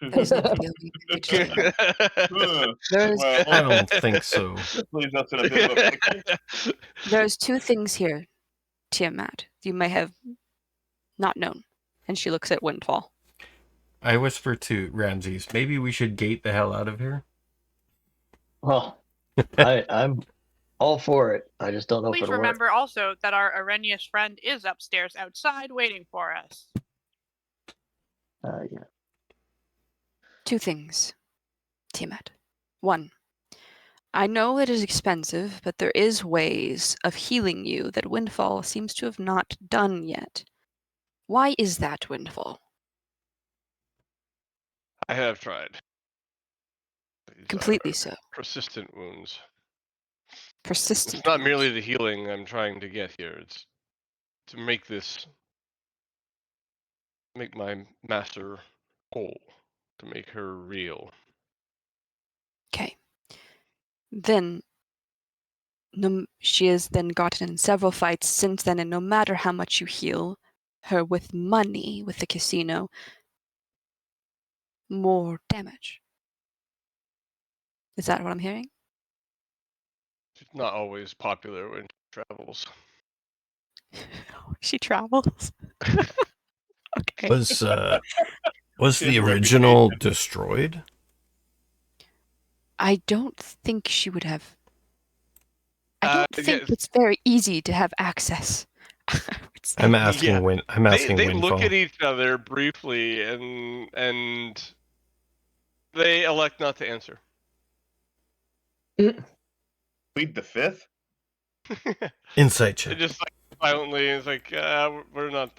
That is not the only way to do it. There's, Well, I don't think so. this leaves us in a bit of a pickle. there's two things here, Tiamat, you may have not known. And she looks at Windfall. I whisper to Ramses, maybe we should gate the hell out of here. Well, I'm all for it. I just don't know if Please it'll remember also that our Arrhenius friend is upstairs outside waiting for us. work. Yeah. Two things, Tiamat. One, I know it is expensive, but there is ways of healing you that Windfall seems to have not done yet. Why is that, Windfall? I have tried. These Completely are so. persistent wounds. Persistent. It's not wounds. merely the healing I'm trying to get here. It's to make my master whole, to make her real. Okay. Then, she has then gotten in several fights since then, and no matter how much you heal her with money, with the casino, more damage. Is that what I'm hearing? She's not always popular when she travels. She travels. Okay. Was His the original reputation. destroyed? I don't think she would have. I don't think yes. it's very easy to have access. I would say. I'm asking Yeah. I'm asking They Windfall. look at each other briefly and they elect not to answer. Plead the fifth? Insight It check. just like silently is like we're not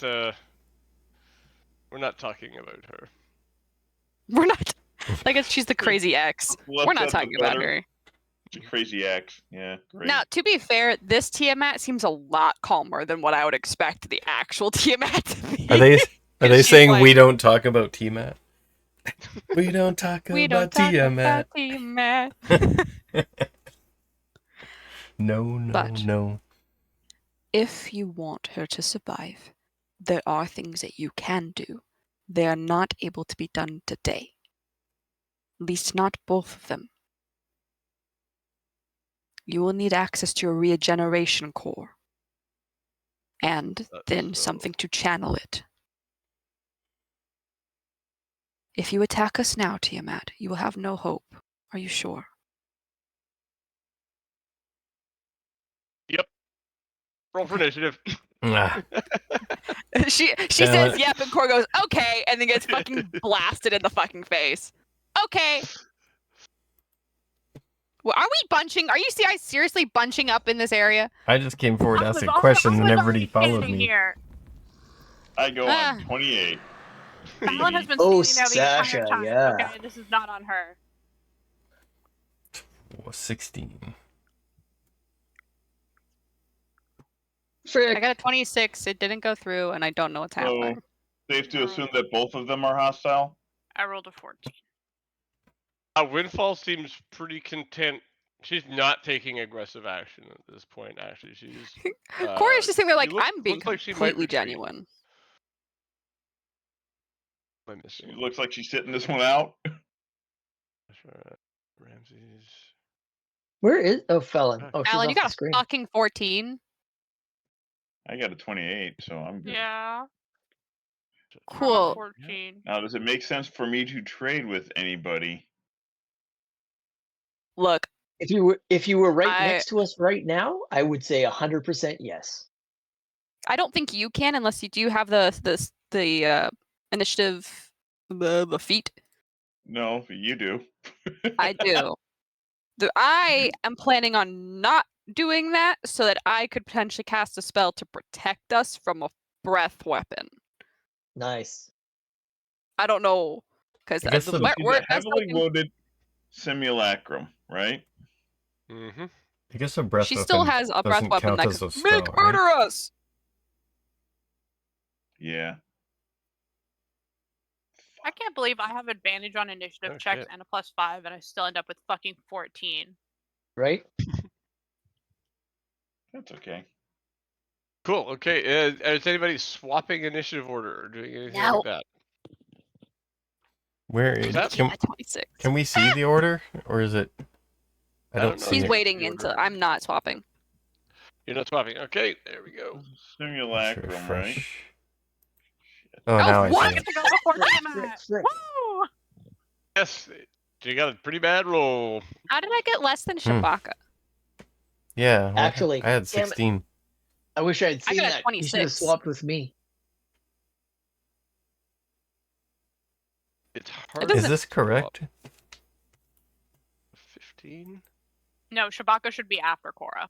talking about her. We're not. Like she's the crazy ex. Left We're not said the talking about better. her. It's a crazy axe. Yeah, great. Now, to be fair, this Tiamat seems a lot calmer than what I would expect the actual Tiamat to be. Are they She's saying like, we don't talk about Tiamat? We don't talk we about don't talk Tiamat. about Tiamat. No, But- no. If you want her to survive, there are things that you can do. They are not able to be done today. At least not both of them. You will need access to a regeneration core. And then something to channel it. If you attack us now, Tiamat, you will have no hope. Are you sure? Yep. Roll for initiative. Ah, she Damn says it. yep, and Cor goes, okay, and then gets fucking blasted in the fucking face. Okay. Well, are we bunching? Are you seriously bunching up in this area? I just came forward to I ask was a also- question I and was everybody already followed standing me. Here. I go Ah. on 28. Fallon has been Oh, standing there the entire Sasha, time. yeah. Okay, this is not on her. 16. Frick. I got a 26. It didn't go through, and I don't know what's So happening. safe to assume that both of them are hostile. I rolled a 14. Windfall seems pretty content. She's not taking aggressive action at this point. Actually, she's. Corey's just sitting there like, she I'm being looks like she might completely retreat. genuine. What am I She missing? looks like she's sitting this one out. Ramses. Where is Felon? Oh, she's Alan, you off the got a screen. fucking 14. I got a 28, so I'm good. Yeah. Cool. 14. Now, does it make sense for me to trade with anybody? Look, If you were right I- next to us right now, I would say 100% yes. I don't think you can unless you do have the initiative, the feat. No, you do. I do. I am planning on not doing that so that I could potentially cast a spell to protect us from a breath weapon. Nice. I don't know because I guess So the- she's a heavily wounded simulacrum, right? Mm-hmm. I guess a breath she weapon still has a breath doesn't weapon count that as could a spell, make right? murder us. Yeah. I can't believe I have advantage on initiative Oh, checks shit. and a +5, and I still end up with fucking 14. Right? That's okay. Cool. Okay. Is anybody swapping initiative order or doing anything No. like that? Where Is is that- Get that 26. Can we see the order, or is it? I I don't don't know. see He's it. waiting The until order. I'm not swapping. You're not swapping. Okay. There we go. Let's Simulacrum, right? refresh. Oh, now what? I I see get it. to go before Frick, Tiamat! frick. Woo! Yes. You got a pretty bad roll. How did I get less than Shabaka? Yeah. well, Actually, I had damn it. 16. I wish I had I seen got a that. You should have 26. swapped with me. It's hard. doesn't- Is this correct? 15. No, Shabaka should be after Korra.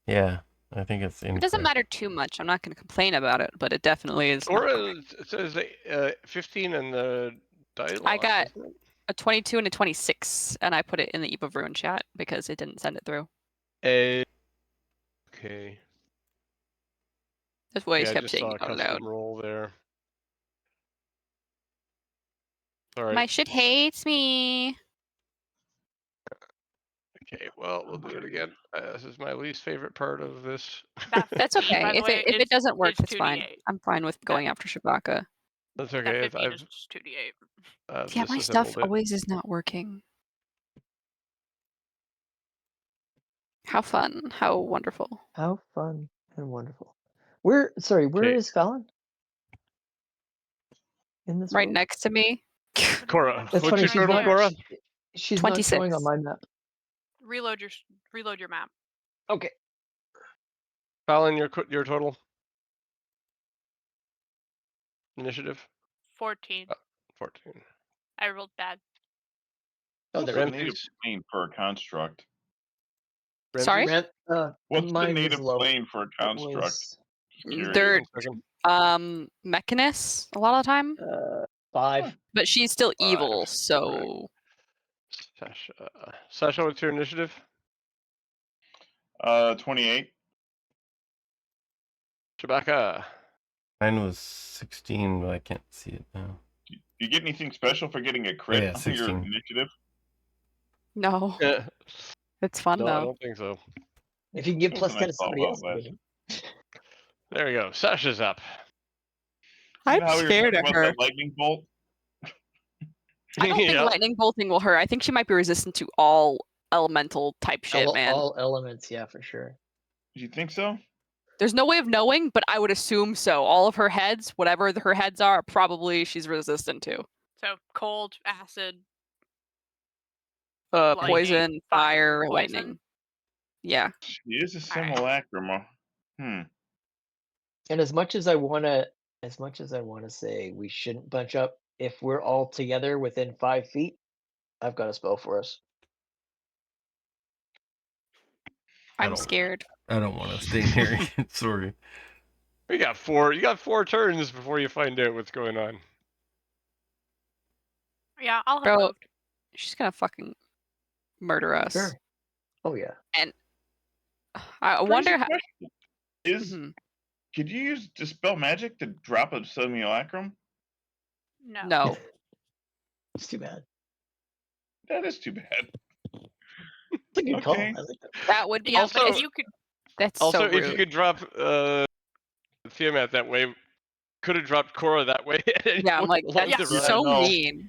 Yeah. I think it's incorrect. It doesn't matter too much. I'm not going to complain about it, but it definitely is. not Or correct. it says 15 in the dialogue. I got- doesn't it? A 22 and a 26, and I put it in the Eve of Ruin chat because it didn't send it through. Okay. That's why Yeah, he I kept just saying saw a it out custom loud. roll there. All right. My shit hates me. Okay. Well, we'll do it again. This is my least favorite part of this. That's okay. By the If way, it doesn't work, it's it's fine. 2d8. I'm fine with going after Shabaka. That's That okay. 15 is just 2d8. Yeah, my stuff disabled it. always is not working. How fun. How wonderful. How fun and wonderful. Where Okay. is Fallon? In this Right world? next to me. Cora, That's what's funny, your she's total, not- Cora? She's 26. not showing on my map. Reload your map. Okay. Fallon, your total initiative 14. 14. I rolled bad. Oh, there What's we the go. native plane for a construct? Sorry? Ran- What's the mine was native low. plane for a It construct? was, Curious. They're 1 second. Mechanist a lot of the time. 5. But she's still 5, evil, so Sasha, what's your initiative? 28. Shabaka. Mine was 16, but I can't see it now. Do you get anything special for getting a crit yeah, on your 16. initiative? no. Yeah. It's fun No, I though. don't think so. If you can get That plus was a 10 to nice somebody thought, else. Bob, maybe. There we go. Sasha's up. You I'm know how we were scared talking of about her. that lightning bolt? I don't think Yeah. lightning bolting will hurt. I think she might be resistant to all elemental type shit, man. All elements, yeah, for sure. Do you think so? There's no way of knowing, but I would assume so. All of her heads, whatever her heads are, probably she's resistant to. So cold, acid. Poison, Lightning, fire, poison? lightning. Yeah. She is a Alright. simulacrum. And as much as I wanna say we shouldn't bunch up, if we're all together within 5 feet, I've got a spell for us. I I'm don't- scared. I don't want to stay near it. Sorry. You got 4 turns before you find out what's going on. Yeah, I'll have Bro, moved. she's gonna fucking murder us. Sure. Oh yeah. And I wonder how. Is Mhm. could you use dispel magic to drop a simulacrum? No. No. It's too bad. That is too bad. It's a good call. Okay. I like that. That would be. Yeah, Also- but if you could, That's Also, so if you rude. could drop Tiamat that way, could have dropped Cora that way. At any Yeah, I'm point like, along that's the so no. mean.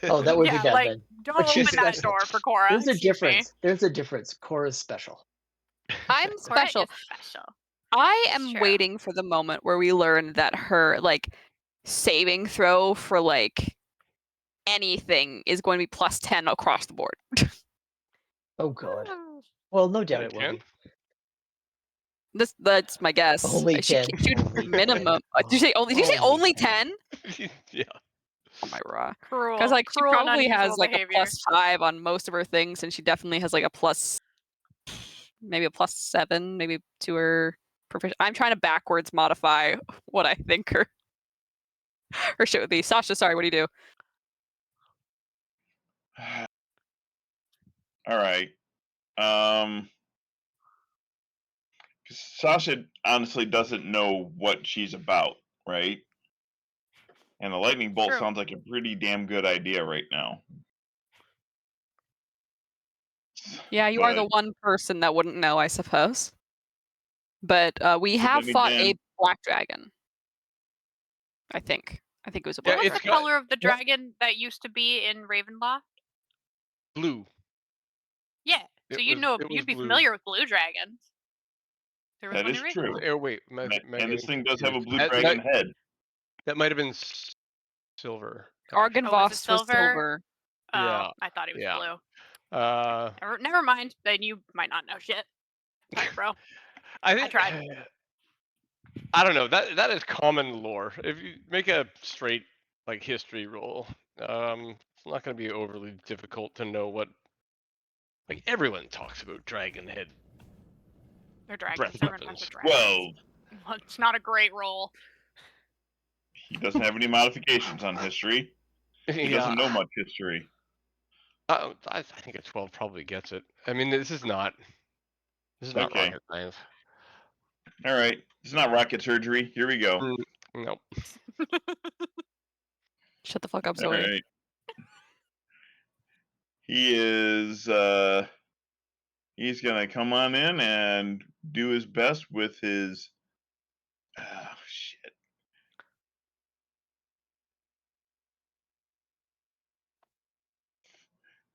Oh, that would yeah, be bad like then. don't But she's open that special. door for Cora. There's a excuse me. difference. There's a difference. Cora's special. I'm Cora special. is special. I It's am true. waiting for the moment where we learn that her saving throw for anything is going to be plus 10 across the board. Oh god. Well, no doubt Only it will 10? be. That's my guess. Only She 10. should Only minimum. 10. Did you say only? Did you say Only only 10? Yeah. Oh my raw. Cruel. Because she cruel and probably has unusual a behavior. +5 on most of her things, and she definitely has a plus, maybe a +7, maybe to her proficiency. I'm trying to backwards modify what I think her shit would be. Sasha, sorry, what do you do? All right. 'Cause Sasha honestly doesn't know what she's about, right? And a lightning bolt True. sounds like a pretty damn good idea right now. Yeah, you are the But one person that wouldn't know, I suppose. But we But have then fought a again- black dragon. I think. I think it was a Yeah, black What was the it's dragon. got- color of the dragon that used to be in Ravenloft? Blue. Yeah. So It you'd was- know. it was You'd be blue. familiar with blue dragons. There was That one is in true. Ravenloft. Oh wait, and this thing does have a blue That dragon might- head. That might have been silver. Argon Oh, was it Voss was silver? silver. Oh, Yeah, I thought he was yeah. blue. Never mind. Then you might not know shit. Sorry, bro. I think tried. I don't know. That is common lore. If you make a straight history roll, it's not going to be overly difficult to know what. Everyone talks about dragon head. They're dragons. Breath Everyone weapons. talks about dragons. Well, It's not a great roll. he doesn't have any modifications on history. He doesn't know much history. I think a 12 probably gets it. I mean, this is not Okay. rocket science. All right. It's not rocket surgery. Here we go. Nope. Shut the fuck up, All Zoe. right. He is he's gonna come on in and do his best with his shit.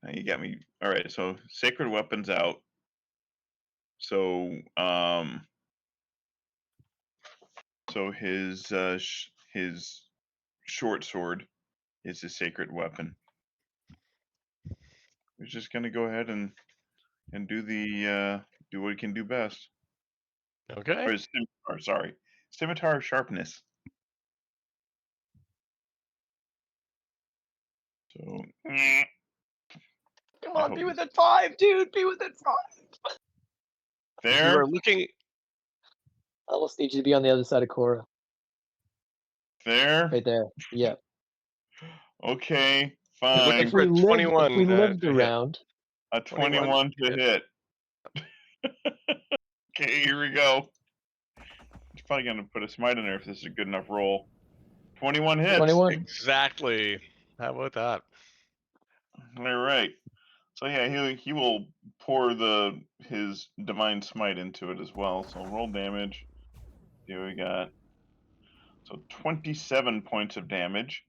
Now you got me. All right, so sacred weapons out. So so his short sword is his sacred weapon. He's just gonna go ahead and do the do what he can do best. Okay. Or his scimitar, sorry. Scimitar sharpness. So Come I on, hope be this- within 5, dude. Be within 5. You there, are looking. I almost need you to be on the other side of Cora. there. Right there. Yeah. Okay, You're looking fine. for a 21. If we lived to hit. around, A 21 21 to to hit. Okay, here we go. He's probably gonna put a smite in there if this is a good enough roll. 21 hits. 21. Exactly. How about that? All right. So yeah, he will pour his divine smite into it as well. So roll damage. See what we got. So 27 points of damage.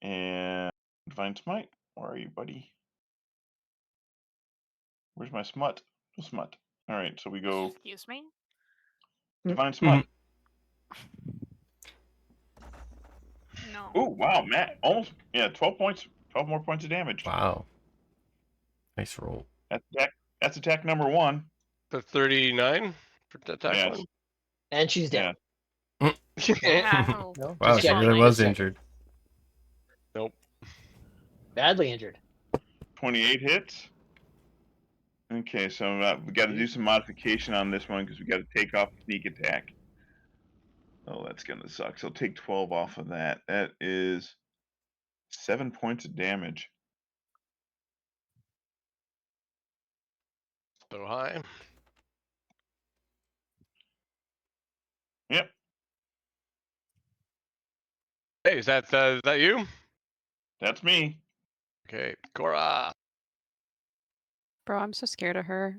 And divine smite. Where are you, buddy? Where's my smut? No smut. All right, so we go Excuse me. divine smite. No. Oh wow, Matt, almost 12 points. 12 more points of damage. Wow. Nice roll. That's attack number 1. The 39 for attack Yes. one. and she's down. Wow. No, Wow, just she checking. really was Just checking. injured. Nope. Badly injured. 28 hits. Okay, so we got to do some modification on this one because we got to take off sneak attack. Oh, that's gonna suck. So take 12 off of that. That is 7 points of damage. So high. Yep, Hey, is that you? that's me. Okay, Cora. Bro, I'm so scared of her.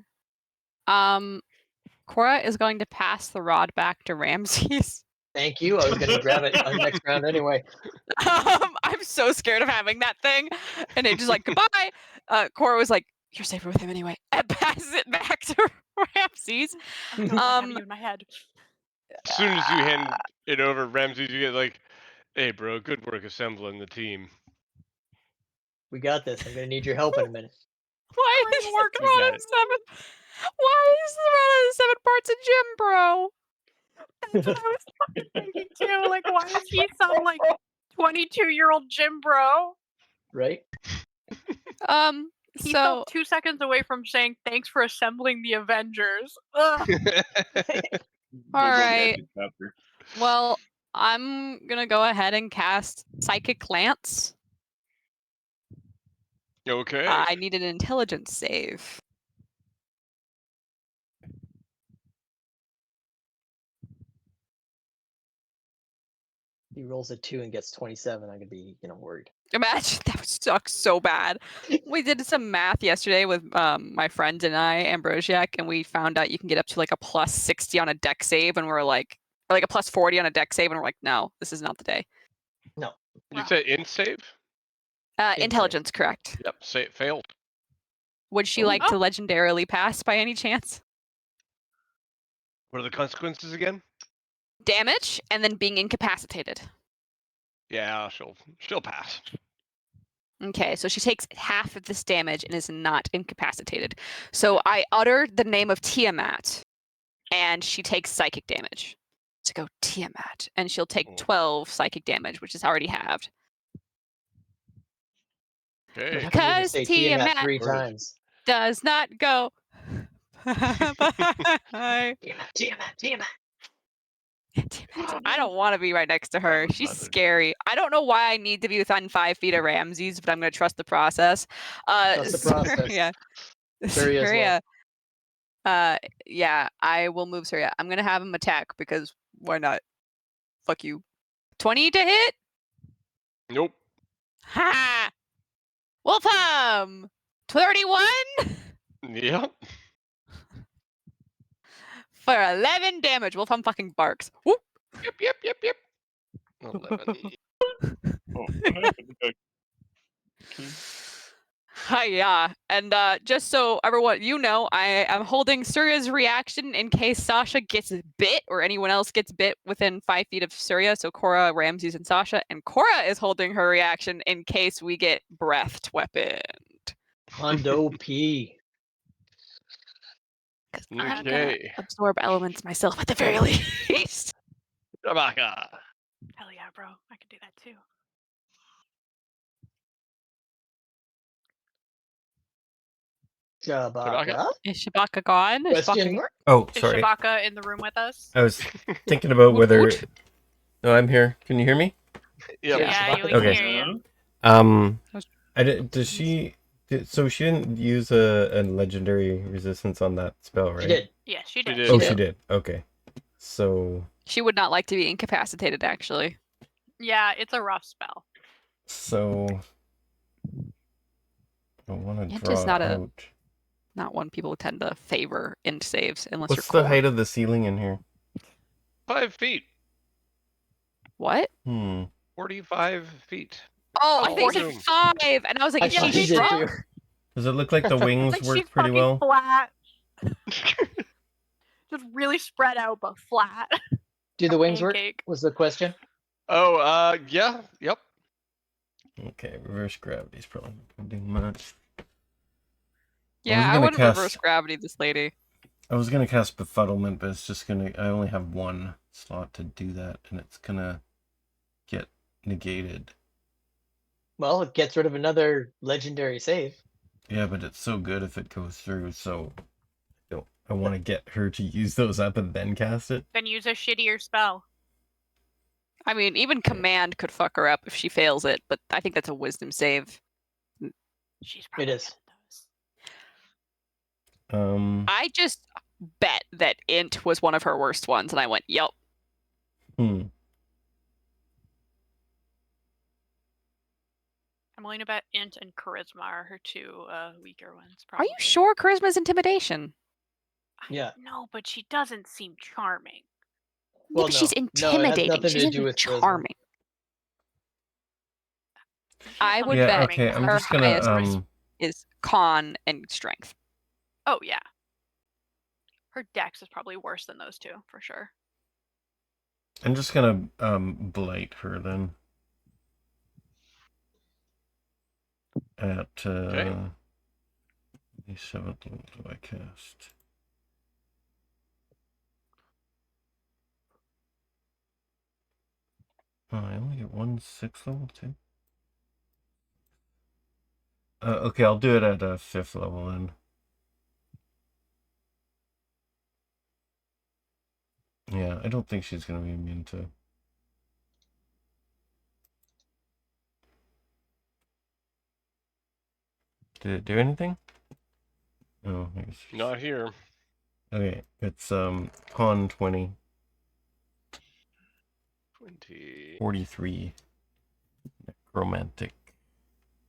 Cora is going to pass the rod back to Ramses. Thank you. I was going to grab it on next round anyway. I'm so scared of having that thing. And it just like, goodbye. Cora was like, you're safer with him anyway. And passes it back to Ramses. Oh no, I have you in my head. As soon as you hand it over, Ramses, you get like, "Hey, bro, good work assembling the team." We got this. I'm going to need your help in a minute. Why Great is work, the You rod got of it. seven? Why is the rod of 7 parts of Jim, bro? That's what I was fucking thinking too. Like, why is he some like 22-year-old gym bro? Right? He So felt 2 seconds away from saying thanks for assembling the Avengers. Ugh. all right. Gadget chapter. Well, I'm gonna go ahead and cast Psychic Lance. Okay. I need an intelligence save. He rolls a 2 and gets 27. I'm going to be, worried. Imagine that would suck so bad. We did some math yesterday with my friend and I, Ambrosiak, and we found out you can get up to like a plus 60 on a deck save, and we're like, or like a plus 40 on a deck save, and we're like, no, this is not the day. You Wow. said in save? Intelligence, correct. Yep. Say it failed. Would she like to legendarily pass by any chance? What are the consequences again? Damage and then being incapacitated. Yeah, she'll pass. Okay, so she takes half of this damage and is not incapacitated. So I utter the name of Tiamat, and she takes psychic damage. So go Tiamat, and she'll take Cool. 12 psychic damage, which is already halved. Okay. How can you even Because say Tiamat Tiamat 3 Word. times? does not go. Bye. Tiamat. I don't want to be right next to her. was She's muttered. scary. I don't know why I need to be within 5 feet of Ramses, but I'm going to trust the process. Trust the process. Yeah. Surya as well. Yeah, I will move Surya. I'm going to have him attack because why not? Fuck you. 20 to hit? Nope. Ha! Wolfham! 31 Yep. for 11 damage. Wolfham fucking barks. Whoop! Yep. 11. Oh, what happened? Hiya. And just so everyone, I am holding Surya's reaction in case Sasha gets bit or anyone else gets bit within 5 feet of Surya. So Cora, Ramses, and Sasha. And Cora is holding her reaction in case we get breathed weaponed. Hondo P. Because I'm gonna Okay. absorb elements myself at the very least. Tabaka. Hell yeah, bro. I could do that too. Shabaka? Is Shabaka gone? Is Question Shabaka... mark? Oh, Is sorry. Shabaka in the room with us? I was thinking about Woot whether. woot. No, I'm here. Can you hear me? Yep. Yeah, we Okay. can hear you. Does she? So she didn't use a legendary resistance on that spell, right? She did. Yes, she She did. did. Oh, did. she did. Okay. So She would not like to be incapacitated, actually. Yeah, it's a rough spell. I want to Int draw is not out. Not one people tend to favor int saves unless What's you're the core. height of the ceiling in here? 5 feet. What? 45 feet. Oh, I Oh, think you room. said 5, and I was like, I is thought she you did shrunk? too. Does it look like the wings Like work she's pretty fucking well? flat. Just really spread out, but flat. Do the wings work? Pancake. Was the question? Oh, yeah. Yep. Okay, reverse gravity's probably not gonna do much. Yeah, I gonna wouldn't cast- reverse gravity this lady. I was gonna cast befuddlement, but it's just gonna. I only have one slot to do that, and it's gonna get negated. Well, it gets rid of another legendary save. Yeah, but it's so good if it goes through. So I want to get her to use those up and then cast it. Then use a shittier spell. I mean, even command could fuck her up if she fails it, but I think that's a wisdom save. She's probably is. good at those. I just bet that int was one of her worst ones, and I went, "Yep." Hmm. I'm willing to bet int and charisma are her two weaker ones. Are Probably. you sure charisma's intimidation? Yeah. No, but she doesn't seem charming. Well, but she's no. No, it has intimidating. nothing She's to do not with charisma. charming. I would Yeah, bet okay, I'm her just gonna, highest is con and strength. Oh yeah. Her dex is probably worse than those two for sure. I'm just gonna, blight her then. At, Okay. the 7th level do I cast? Oh, I only get 1 6th level too? Okay, I'll do it at 5th level then. Yeah, I don't think she's gonna be immune to. Did it do anything? Oh, I guess. Not here. Okay, it's con 20, 20. 43, necromantic.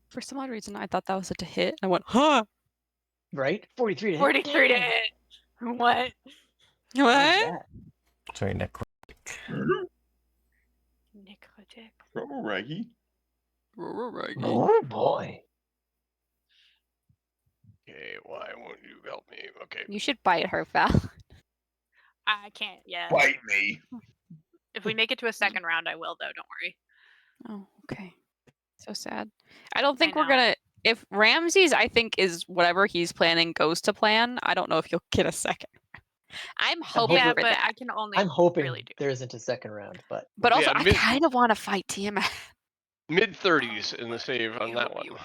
For some odd reason, I thought that was to hit. I went, huh? Right? 43 to hit. 43 to Dang. hit. What? How's What? that? Sorry, necromantic. Necrotic. Oh, Raggy. Oh boy. Okay, why won't you help me? Okay. You should bite her, Val. I can't yet. Bite me. If we make it to a second round, I will though. Don't worry. Oh, okay. So sad. I don't think I we're know. gonna. If Ramses, I think, is whatever he's planning goes to plan, I don't know if you'll get a second. I'm hoping hoping Yeah, for but that. I can only I'm hoping really do. there isn't a second round, but But also, Yeah, I kind of want to fight Tiamat. Mid 30s in the But save we on that hope one. you aren't.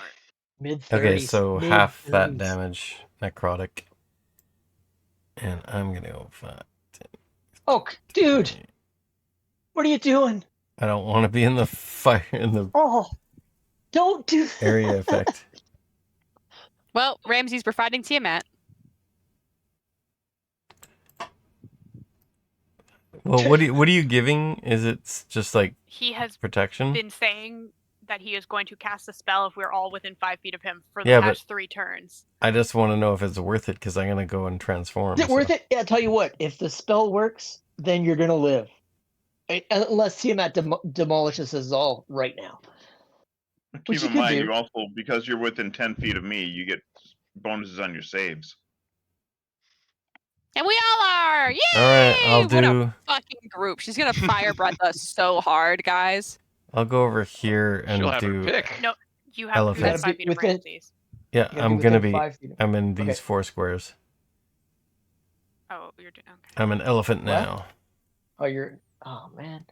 mid-30s. Okay, so half that mid-30s. damage, necrotic. And I'm gonna go 5. Oh, dude, what are you doing? I don't want to be in the fire, in the Oh, don't do that. area effect. Well, Ramses, we're fighting Tiamat. Well, what are you giving? Is it just like He has protection? been saying that he is going to cast a spell if we're all within 5 feet of him for the Yeah, but- past 3 turns. I just want to know if it's worth it because I'm gonna go and transform. Is it worth it? Yeah, I'll tell you what. If the spell works, then you're gonna live. Unless Tiamat demolishes us all right now. Which Keep you in could mind, do. you also, because you're within 10 feet of me, you get bonuses on your saves. And we all are! Yay! All right, I'll What a do. fucking group. She's gonna fire breath us so hard, guys. I'll go over here and She'll have her do. pick. No, you have to Elephant. be You within gotta 5 be feet of within- Ramses. Yeah, You gotta I'm be gonna within be. 5 feet. I'm in these Okay. 4 squares. Oh, you're doing okay. I'm an elephant What? now. Oh, you're. Oh man.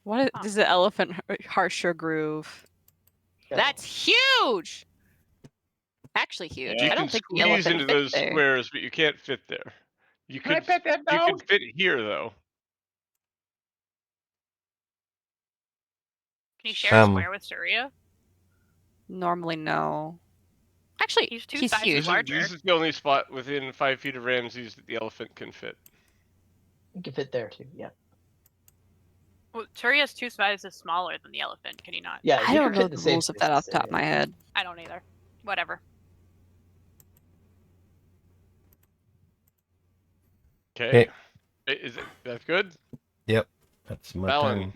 What Huh. is the elephant harsher groove? Yeah. That's huge! Actually huge. Yeah. You I can don't think the squeeze elephant into fits those there. squares, but you can't fit there. You Can I could pet that you dog? could fit here though. Can you share a Um, square with Surya? Normally, no. Actually, He's two he's sizes huge. This is, larger. this is the only spot within 5 feet of Ramses that the elephant can fit. You can fit there too. Yeah. Well, Surya's 2 sizes smaller than the elephant. Can he not? Yeah. I you don't can know fit in the safe rules of that spaces off the top of there, my head. I don't either. Whatever. Okay. Is it that's good? Yep, that's my Valen. turn.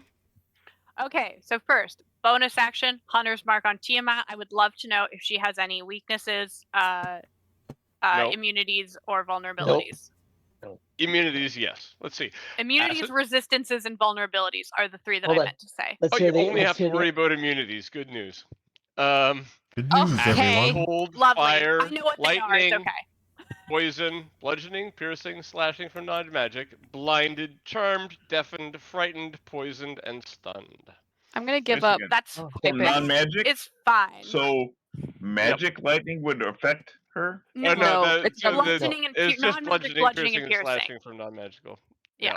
Okay, so first, bonus action, Hunter's Mark on Tiamat. I would love to know if she has any weaknesses, Nope. immunities, or vulnerabilities. Immunities, yes. Let's see. Immunities, Acid? resistances, and vulnerabilities are the 3 that Hold I on. meant to say. Let's Oh, hear you the. only let's have to hear the- worry about immunities. Good news. Good Oh, news, okay. everyone. Cold, Lovely. fire, I know what they are. It's lightning, okay. poison, bludgeoning, piercing, slashing from non-magic, blinded, charmed, deafened, frightened, poisoned, and stunned. I'm gonna give Nice up. again. That's Oh, Okay, So but- non-magic. it's fine. So magic lightning would affect her. no, no, it's so bludgeoning and it's just non-magic bludgeoning, bludgeoning piercing, and piercing. slashing from non-magical. Yeah.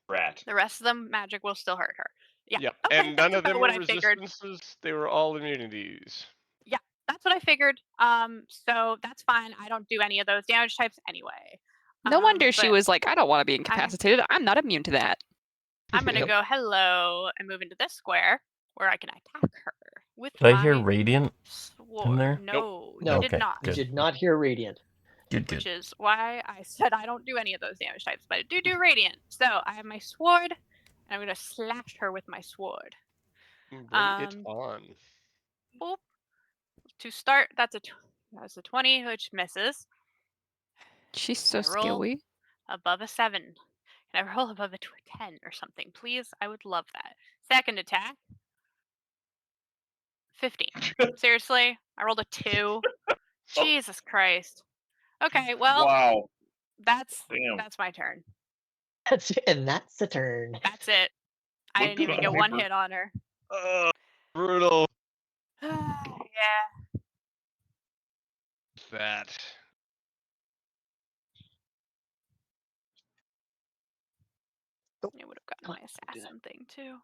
Rat. The rest of them, magic will still hurt her. Yeah. Yep. Okay, And none that's of them about were what I figured. resistances. They were all immunities. Yeah, that's what I figured. So that's fine. I don't do any of those damage types anyway. No wonder she but was like, I don't want to be incapacitated. I'm not immune to that. I'm gonna Yep. go hello and move into this square where I can attack her with Did I my hear radiant? sword. there? No, No. you Okay, did not. You good. did not hear radiant. Good, Which good. is why I said I don't do any of those damage types, but I do radiant. So I have my sword, and I'm gonna slash her with my sword. Bring it on. Boop. To start, that's a 20, which misses. She's so I roll skilly. above a 7. Can I roll above a 10 or something, please? I would love that. Second attack. 15. Seriously? I rolled a 2. Jesus Christ. Okay, well, Wow. that's Damn. my turn. That's the turn. That's it. I Look didn't good even on get one paper. hit on her. Brutal. Yeah. That. It would have gotten my assassin thing too.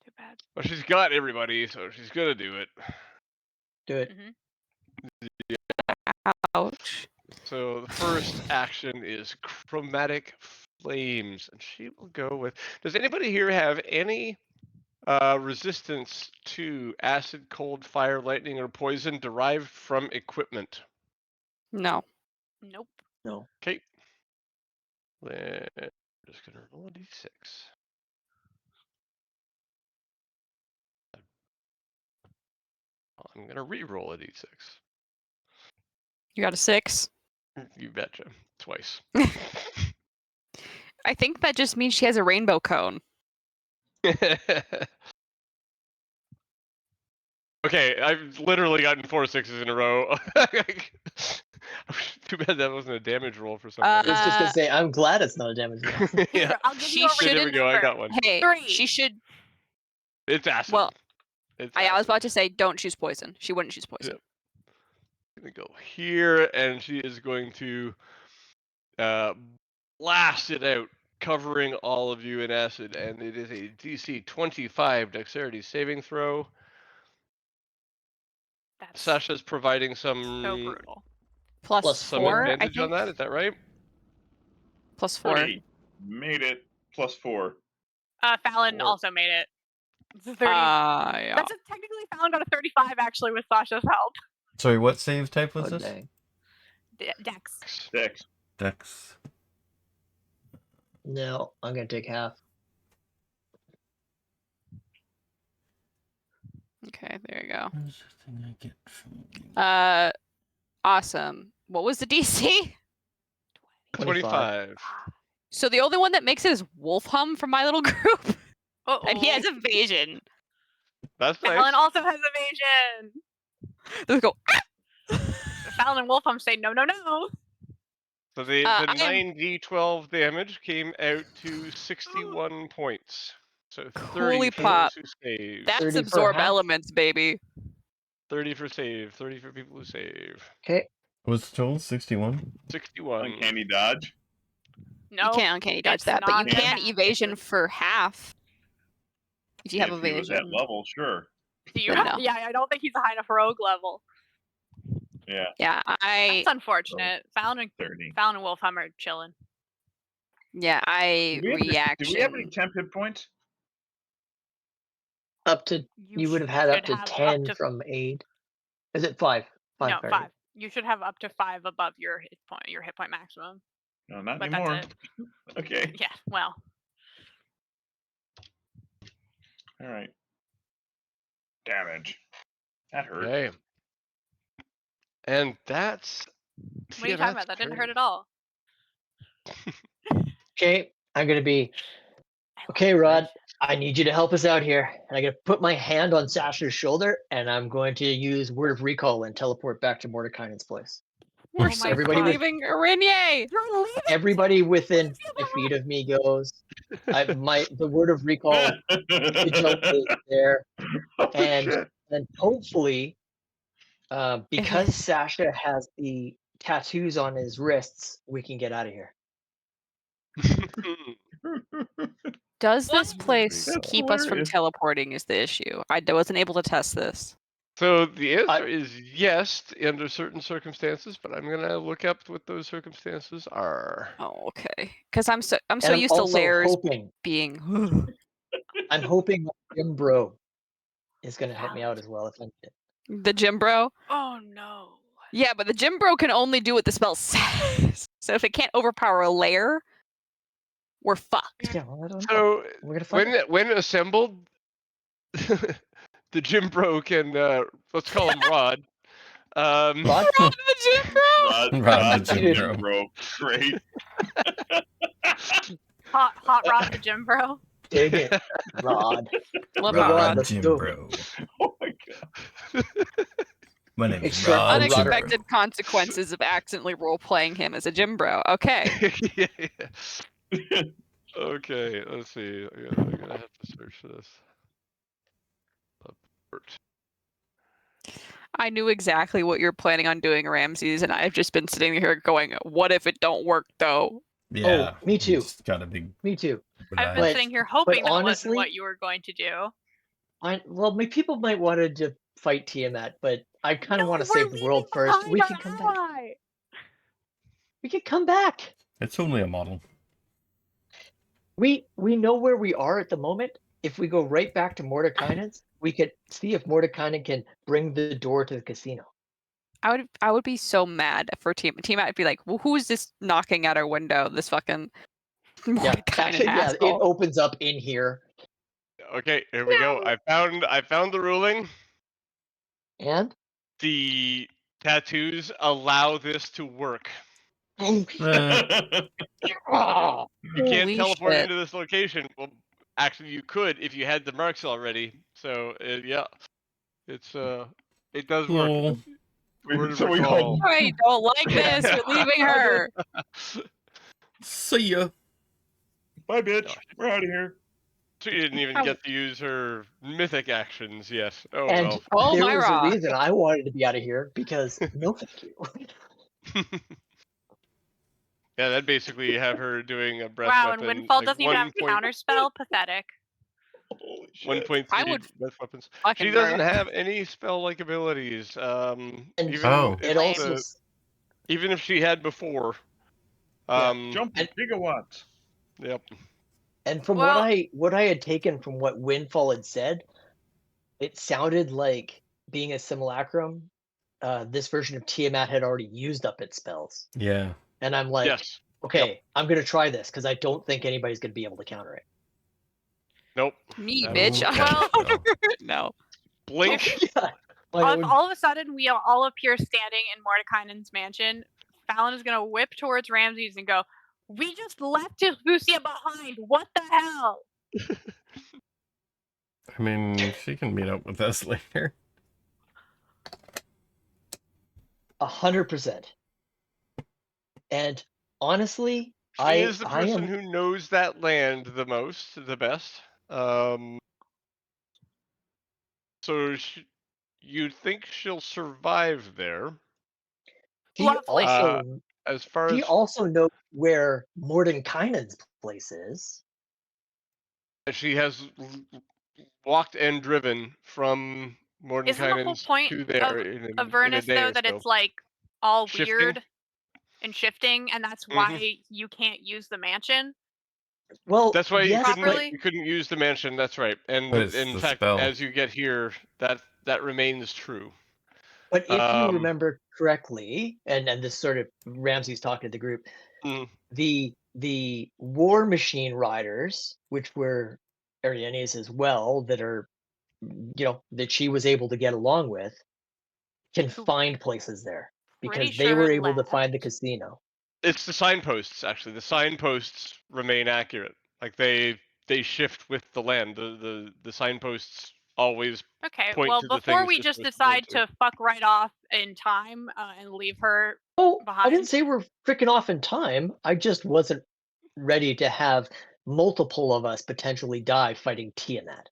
Too bad. Well, she's got everybody, so she's gonna do it. Do it. Ouch. So the first action is chromatic flames, and she will go with. Does anybody here have any resistance to acid, cold, fire, lightning, or poison derived from equipment? No. Nope. No. Okay. Then I'm just gonna roll a d6. I'm gonna re-roll a d6. You got a 6. You betcha. Twice. I think that just means she has a rainbow cone. Okay, I've literally gotten 4 6s in a row. Too bad that wasn't a damage roll for I somebody. was just gonna say, I'm glad it's not a damage roll. Yeah. Here, I'll give She you a should- There we random go. I number. got one. Hey, 3. she should. It's acid. Well, It's I was acid. about to say, don't choose poison. She wouldn't choose poison. Gonna go here, and she is going to blast it out, covering all of you in acid, and it is a DC 25 dexterity saving throw. That's Sasha's providing so some brutal. Plus some 4, I advantage think. on that. Is that right? Plus 4. Hey, made it. +4. Fallon 4. also made it. It's a 30. Yeah. That's technically Fallon got a 35 actually with Sasha's help. Sorry, what save type was Oh, this? dang. Dex. Dex. Dex. No, I'm gonna take half. Okay, there you go. What's the thing I get from Awesome. What was the DC? 25. So the only one that makes it is Wolfhum from my little group, Uh-oh. and he has evasion. That's Fallon nice. also has evasion. They go. Fallon and Wolfham say no, no, no. So the I am- 9d12 damage came out to 61 points. So 30 Holy for pop. those who save. That's 30 for absorb half? elements, baby. 30 for save. 30 for people who save. Okay. was total 61? 61. Uncanny dodge. No. You can't uncanny dodge it's that, but you not can that. evasion for half. If you have If he was evasion. at level, sure. Do you Then have, no. yeah, I don't think he's a high enough rogue level. Yeah, Yeah, That's unfortunate. Fallon and 30. Wolfham are chilling. I Do we have reaction. any temp hit points? Up to you would have had up should to have 10 from aid. Is it 5? 5. No, sorry. 5. You should have up to 5 above your hit point maximum. No, not But anymore. that's it. Okay. Yeah, well. All right. Damage. That hurt. Okay. And that's. What are you talking about? That didn't hurt at all. Okay, I'm gonna be okay, Rod. I need you to help us out here. And I'm gonna put my hand on Sasha's shoulder, and I'm going to use Word of Recall and teleport back to Mordekainen's place. We're Oh so my Everybody God. with- leaving Arinye. You're leaving. Everybody within 5 feet of me goes. The Word of Recall sigil is there, Oh, and shit. then hopefully, because Sasha has the tattoos on his wrists, we can get out of here. Does this What? place That's keep us from hilarious. teleporting is the issue. I wasn't able to test this. So the answer is yes under certain circumstances, but I'm gonna look up what those circumstances are. Oh, okay. Because I'm so And I'm used to also layers hoping, being. I'm hoping Jim Bro is going to help me out as well if I need it. The gym bro. Oh no. Yeah, but the gym bro can only do what the spell says. So if it can't overpower a layer, we're fucked. Yeah, well, I don't know. So We're gonna find out. when assembled, the gym bro can let's call him Rod. Rod? Rod the gym bro. Rod Rod the the Gym Bro. Great. Hot Rod the gym bro. Dig it, Rod. Love Rod, it, Rod. let's Gym do it. Bro. Oh my god. My name is It's short Rod for Gym Bro. Unexpected consequences of accidentally role-playing him as a gym bro. Okay. Yeah. Okay, let's see. I'm gonna have to search for this. I knew exactly what you're planning on doing, Ramses, and I've just been sitting here going, what if it don't work, though? Yeah. me too. He's got a big. Me too. I've been But- sitting here hoping that wasn't honestly- what you were going to do. Well, people might want to fight Tiamat, but I kind of No, want to we're save the world leaving first. behind We our can come back. ally. We can come back. It's only a model. We know where we are at the moment. If we go right back to Mordekainen's, we could see if Mordekainen can bring the door to the casino. I would be so mad for Tiamat would be like, well, who's this knocking at our window? This fucking Yeah, Mordekainen actually, yeah, it asshole. opens up in here. Okay, here we go. I found the ruling. And The tattoos allow this to work. Eh, Ah, You can't Holy teleport shit. into this location. Well, actually, you could if you had the marks already. So yeah, it's it does work. lol. Word of So we recall. I don't like this. We're leaving her. See ya. Bye, bitch. We're out of here. She didn't even get to use her mythic actions yet. Oh and well. Oh, there my was rock. a reason I wanted to be out of here because no thank you. Yeah, that'd basically have her doing a breath Wow, weapon. and Windfall like doesn't even have a counter spell. Pathetic. Holy shit. 1.3 I would breath weapons. Fucking She doesn't nerf. have any spell-like abilities. And Even Oh. if It also even if she had before. Yeah, Jumping gigawatts. Yep. and from Well- what I had taken from what Windfall had said, it sounded like being a simulacrum. This version of Tiamat had already used up its spells, Yeah. and I'm like, Yes. okay, I'm gonna try this because I don't think anybody's gonna be able to counter it. Nope. Me, Oh, bitch. okay. Well, no. Blink. Yeah, like, it would- All of a sudden, we all appear standing in Mordekainen's mansion. Fallon is gonna whip towards Ramses and go, "We just left Lucia behind. What the hell?" I mean, she can meet up with us later. 100%. And honestly, She is the I person am who knows that land the most, the best. So you'd think she'll survive there. he Lovely. also As far he as also knows where Mordenkainen's place is. she has walked and driven from Isn't the whole Mordenkainen's point to there in a Avernus, day though, or that so. it's like all Shifting? weird and shifting, and that's why you can't use the mansion? Well, That's why yes, Properly? you couldn't use the mansion. That's right. And But it's in the fact, spell. as you get here, that remains true. but if you um, remember correctly, and this sort of Ramsey's talking to the group, Mm. the war machine riders, which were Arianes as well, that are that she was able to get along with, can Who- find places there because Pretty they were sure able to find the left. casino. It's the signposts, actually. The signposts remain accurate. Like they shift with the land. The signposts always. Okay, Point well, to the before things we you're just supposed to go decide to fuck right off in time and leave her Oh, I behind. didn't say we're freaking off in time. I just wasn't ready to have multiple of us potentially die fighting Tiamat.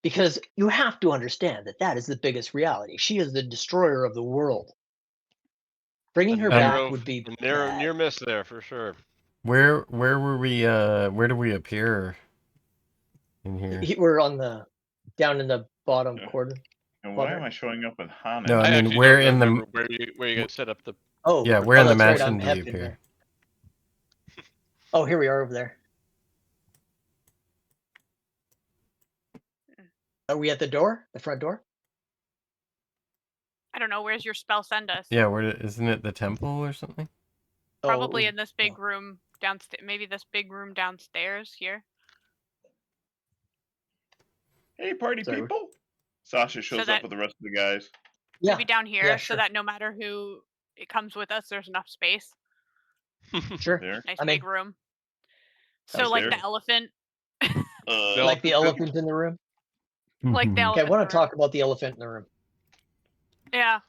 Because you have to understand that is the biggest reality. She is the destroyer of the world. Bringing her back would be bad. near miss there for sure. Where were we? Where do we appear in here? We're down in the bottom Yeah. quarter. And why am Quadrant? I showing up with Han? No, I I mean, actually where don't in the remember where you guys set up the. Oh, yeah, where in the that's right, mansion I'm do you Hep in appear? there. Oh, here we are over there. Are we at the door? The front door? I don't know. Where's your spell send us? Yeah, isn't it the temple or something? Probably Oh, in this big room downstairs. Maybe this big room downstairs here. Hey, party Sorry. people! Sasha shows that- up with the rest of the guys. yeah. Maybe down here, Yeah, so sure. that no matter who it comes with us, there's enough space. Sure. There. Nice I big mean, room. So like the Downstairs. elephant, like the Elephant. elephant in the room. like the Mhm. Okay, I elephant. want in to the room. talk about the elephant in the room. Yeah,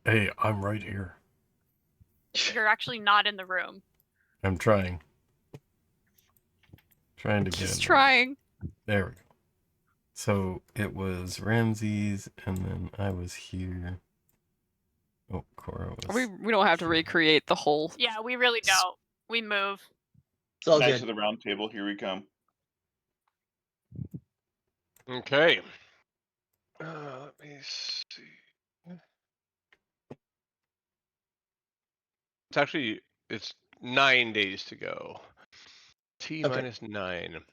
Hey, I'm right here. you're actually not in the room. I'm trying. Trying to get He's in. trying. There we go. So it was Ramses, and then I was here. Oh, Cora was. We don't have to recreate the whole. Yeah, we really don't. We move. It's all Knights good. of the Round Table, here we come. Okay. Let me see. It's 9 days to go. T Okay. minus 9.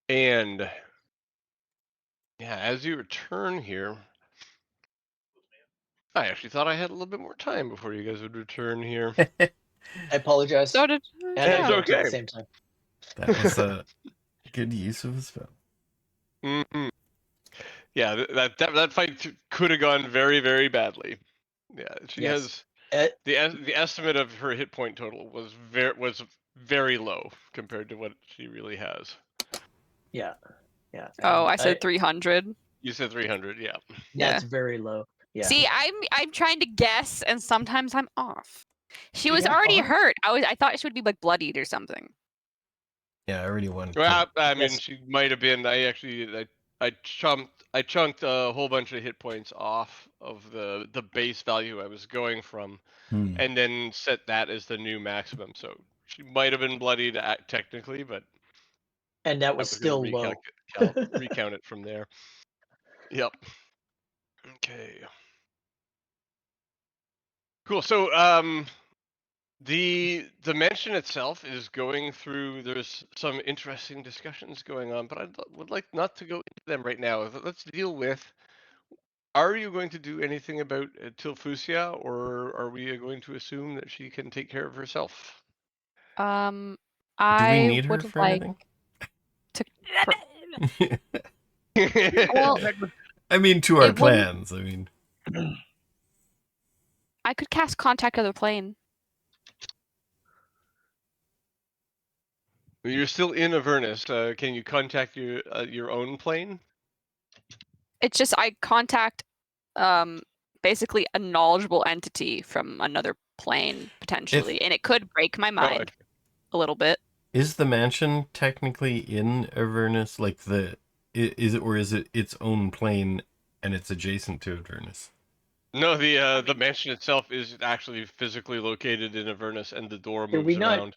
And yeah, as you return here, I actually thought I had a little bit more time before you guys would return here. I apologize. So did. and It's I don't okay. at the same time. That was a good use of a spell. Mm-hmm. Yeah, that fight could have gone very, very badly. Yeah, she Yes. has the estimate of her hit point total was very low compared to what she really has. Yeah. Yeah. Oh, and I said 300. You said 300, yeah. That's very low. Yeah. See, I'm trying to guess, and sometimes I'm off. She was Yeah, already fine. hurt. I thought she would be like bloodied or something. Yeah, I already won. Well, I mean, Yes. she might have been. I chunked a whole bunch of hit points off of the base value I was going from, and then set that as the new maximum. So she might have been bloodied technically, but And that I was was gonna still low. recount it from there. Yep. Okay. Cool. So the mansion itself is going through. There's some interesting discussions going on, but I would like not to go into them right now. Let's deal with. Are you going to do anything about Tilfusia, or are we going to assume that she can take care of herself? Do we I need her would for like anything? to. Well, I mean, to our It wouldn't- plans. I mean, I could cast Contact Other Plane. you're still in Avernus. Can you contact your own plane? It's just I contact basically a knowledgeable entity from another plane potentially, and it could break my mind a little bit. is the mansion technically in Avernus? Like is it, or is it its own plane and it's adjacent to Avernus? No, the mansion itself is actually physically located in Avernus, and the door Did we moves not- around.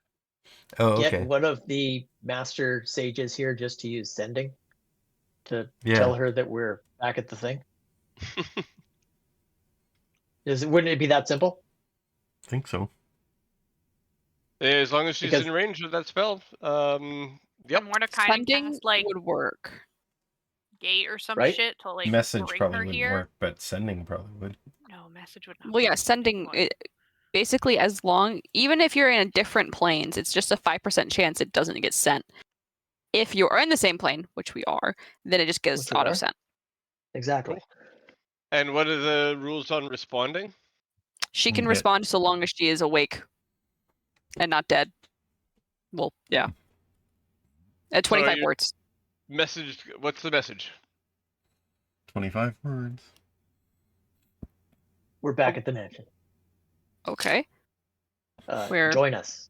Oh, Get okay. one of the master sages here just to use sending to Yeah. tell her that we're back at the thing. Wouldn't it be that simple? I think so. As long as she's Because- in range of that spell. Yep. And Mordecai can Sending cast like would work. gate or some Right? shit to like Message bring probably her wouldn't here. work, but sending probably would. No, message would not. Well, yeah, work. sending Would. it, basically as long, even if you're in different planes, it's just a 5% chance it doesn't get sent. If you are in the same plane, which we are, then it just gets Which we auto are. sent. Exactly. And what are the rules on responding? She can Okay. respond so long as she is awake and not dead. Well, yeah. At So are 25 you- words. Message. What's the message? 25 words. We're back at the mansion. Okay. Where- Join us.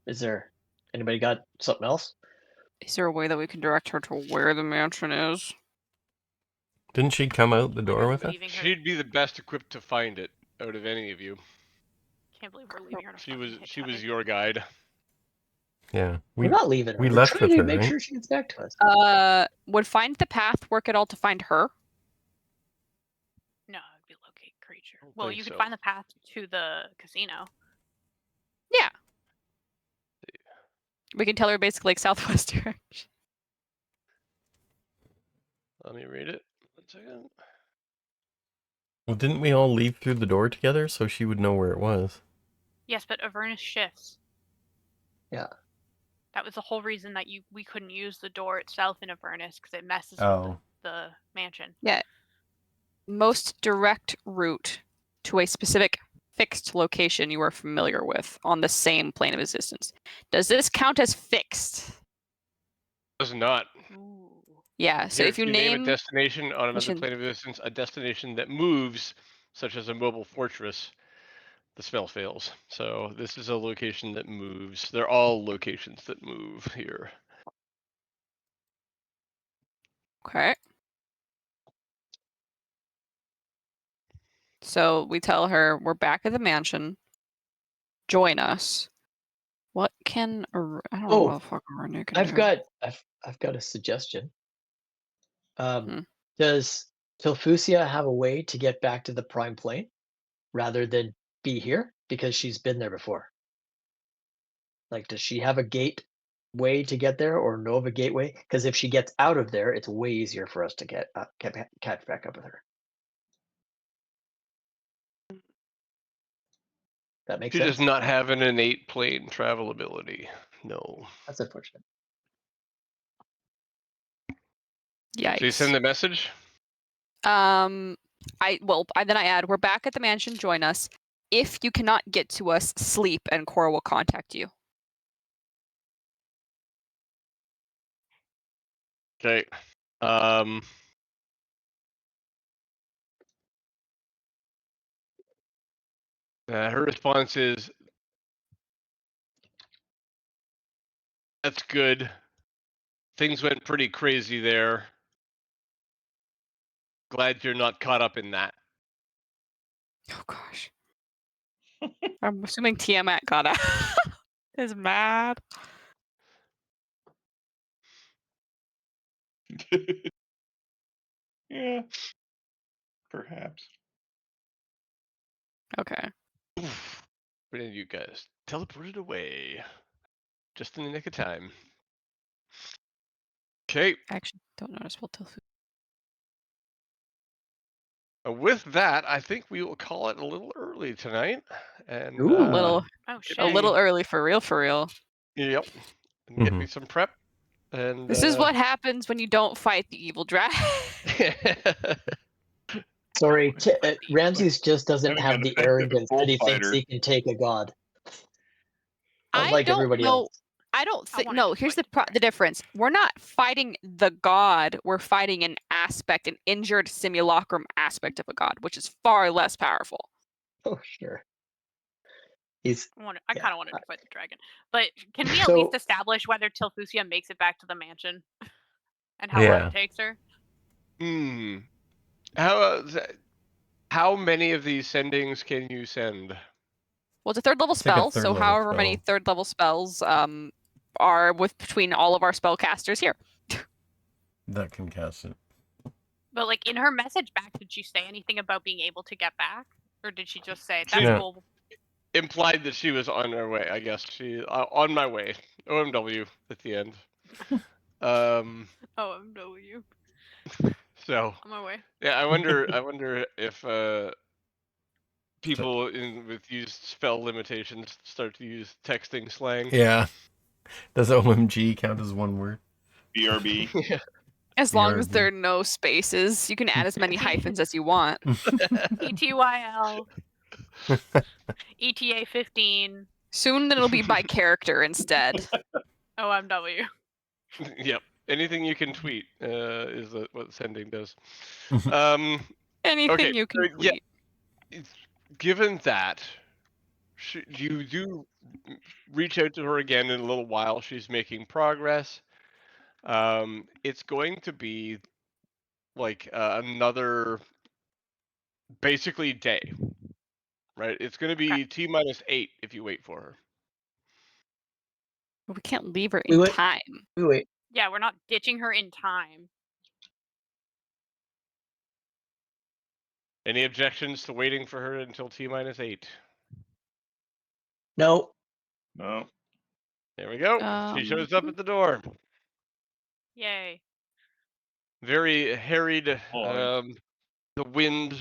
Is there anybody got something else? Is there a way that we can direct her to where the mansion is? Didn't she come out the We're door with us? leaving her- She'd be the best equipped to find it out of any of you. Can't believe we're leaving her. To She fucking was hitchhike. your guide. Yeah. We're not leaving her. we We're left trying with to her, make right? sure she gets back to us. Would find the path work at all to find her? No, it'd be locate creature. don't Well, think you could so. find the path to the casino. Yeah. We can tell her basically like southwest direction. Let me read it. 1 second. Well, didn't we all leave through the door together so she would know where it was? Yes, but Avernus shifts. Yeah. That was the whole reason that we couldn't use the door itself in Avernus because it messes Oh. with the mansion. Yeah. Most direct route to a specific fixed location you are familiar with on the same plane of existence. Does this count as fixed? Does not. Ooh. Yeah, so Here, if you name a name destination on another mission- plane of existence, a destination that moves, such as a mobile fortress, the spell fails. So this is a location that moves. They're all locations that move here. Okay. So we tell her we're back at the mansion. Join us. What can I don't know what the fuck Arena can do. I've got a suggestion. Hmm. Does Tilfusia have a way to get back to the prime plane rather than be here because she's been there before? Like, does she have a gate way to get there or know of a gateway? Because if she gets out of there, it's way easier for us to catch back up with her. That makes She sense. does not have an innate plane travel ability. No. That's unfortunate. Yikes. So you send the message? Then I add, we're back at the mansion, join us. If you cannot get to us, sleep and Cora will contact you. Okay. Her response is, that's good. Things went pretty crazy there. Glad you're not caught up in that. Oh gosh. I'm assuming Tiamat got out. Is mad. Yeah. Perhaps. Okay. But then you guys teleported away. Just in the nick of time. Okay. I actually don't know how to spell tofu. With that, I think we will call it a little early tonight. And Ooh. A little Oh shit. a little early for real. Yep. And get me some prep. And This is what happens when you don't fight the evil dragon. Sorry, Ramses just doesn't Having have an the effective arrogance that he thinks bullfighter. he can take a god. I Unlike don't everybody know. else. I don't I think. wanted No, to here's fight the difference. We're not fighting the god. We're fighting an aspect, an injured simulacrum aspect of a god, which is far less powerful. Oh, sure. He's I kind yeah. of wanted to fight the dragon. But can we at So- least establish whether Tilfusia makes it back to the mansion? And how long it takes her? How many of these sendings can you send? Well, it's a third level It's like a spell, third so level however many spell. third level spells are between all of our spellcasters here. That can cast it. But like in her message back, did she say anything about being able to get back? Or did she just say, that's Yeah. cool? Implied that she was on her way, I guess. She on my way. OMW at the end. OMW. So On my way. yeah, I wonder if people with used spell limitations start to use texting slang. Yeah. Does OMG count as one word? BRB. Yeah. As long as BRB. there are no spaces, you can add as many hyphens as you want. ETYL. ETA 15. Soon it'll be by character instead. OMW. Yep. Anything you can tweet is what sending does. Anything Okay, you can yeah. tweet. Given that, you do reach out to her again in a little while. She's making progress. It's going to be like another basically day, right? It's going to be T-8 if you wait for her. But we can't leave her We in went- time. Wait. Yeah, we're not ditching her in time. Any objections to waiting for her until T-8? No. No. There we go. She shows up at the door. Yay. Very harried. Oh. The wind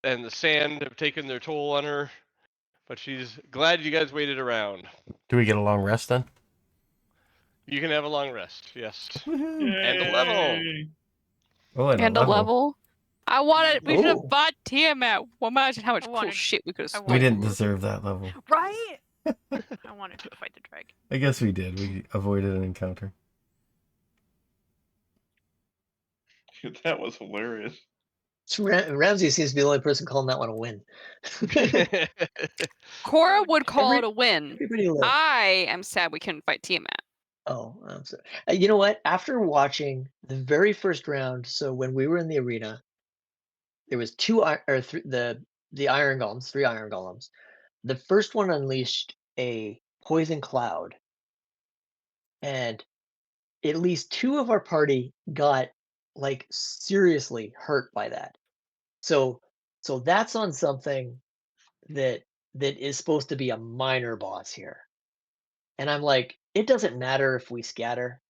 and the sand have taken their toll on her, but she's glad you guys waited around. Do we get a long rest then? You can have a long rest, yes. Woohoo. And a level. Yay. Oh, And a level. I wanted. We should Ooh. have bought Tiamat. Well, imagine how much I cool wanted- shit we could have. I We stolen. didn't deserve that level. Right? I wanted to fight the dragon. I guess we did. We avoided an encounter. That was hilarious. Ramsey seems to be the only person calling that one a win. Cora would call it a win. Everybody loves. I am sad we couldn't fight Tiamat. Oh, I'm sorry. You know what? After watching the very first round, so when we were in the arena, there was the iron golems, 3 iron golems. The first one unleashed a poison cloud, and at least 2 of our party got like seriously hurt by that. So that's on something that is supposed to be a minor boss here. And I'm like, it doesn't matter if we scatter.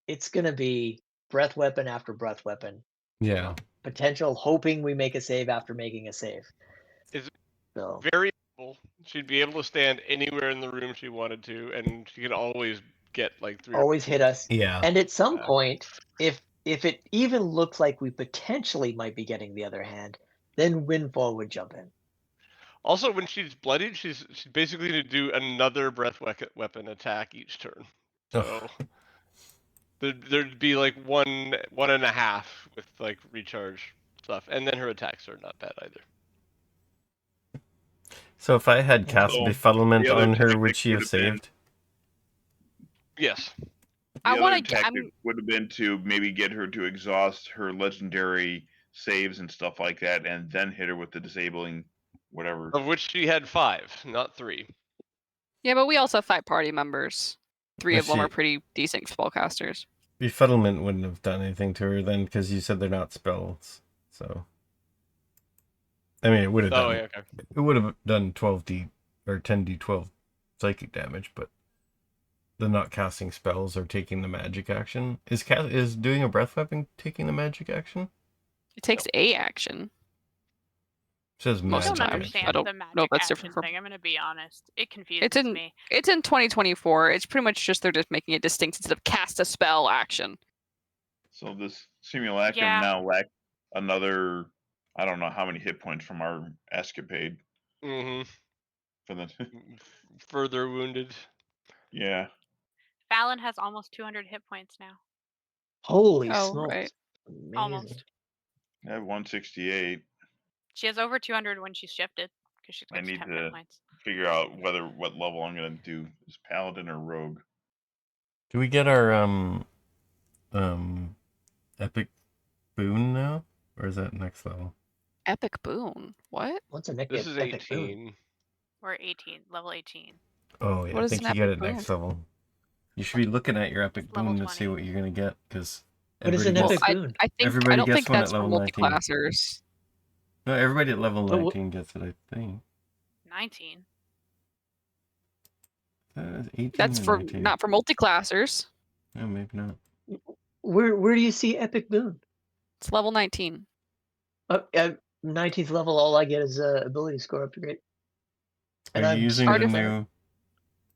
It's gonna be breath weapon after breath weapon. Yeah. Potential hoping we make a save after making a save. Is So Very able. She'd be able to stand anywhere in the room she wanted to, and she could always get like 3 or always hit us. Yeah. And at some Yeah. point, if it even looked like we potentially might be getting the other hand, then Windfall would jump in. Also, when she's bloodied, she's basically going to do another breath weapon attack each turn. So there'd be like one and a half with like recharge stuff, and then her attacks are not bad either. So if I had cast So, Befuddlement the other on her, tactic would she have would have been- saved? Yes. I The wanna other get- tactic would have been to maybe get her to exhaust her legendary saves and stuff like that, and then hit her with the disabling whatever. Of which she had 5, not 3. Yeah, but we also have 5 party members. 3 I of them are see. pretty decent spellcasters. Befuddlement wouldn't have done anything to her then, because you said they're not spells. So, I mean, it would have done. Oh, yeah, okay. It would have done 12d or 10d12 psychic damage, but the not casting spells or taking the magic action is doing a breath weapon taking the magic action. It takes a action. It says I Most magic of don't the time. action. understand I don't the know magic if that's action different from- thing. I'm gonna be honest. It confuses It's in me. it's in 2024. It's pretty much just they're just making it distinct instead of cast a spell action. So this simulacrum Yeah. now lacked another, I don't know how many hit points from our escapade. Mm-hmm. For the Further wounded. yeah. Fallon has almost 200 hit points now. Holy Oh, smokes. right. Amazing. Almost. I have 168. She has over 200 when she's shifted because she's I got need 10 to hit points. figure out what level I'm gonna do. Is paladin or rogue? Do we get our epic boon now, or is that next level? Epic boon. What? What's an This is epic boon? 18. We're 18, level 18. Oh yeah, What I is think an you get it epic next level. You should be looking at your epic Level boon to see 20. what you're gonna get, because What is an epic boon? I think Everybody I don't gets think one at that's for level 19. multi-classers. No, everybody at level But 19 gets it, I think. 19. 18 That's or for 19. not for multi-classers. No, maybe not. Where do you see epic boon? It's level 19. At 19th level, all I get is ability score upgrade. And Are I'm you using the started- new?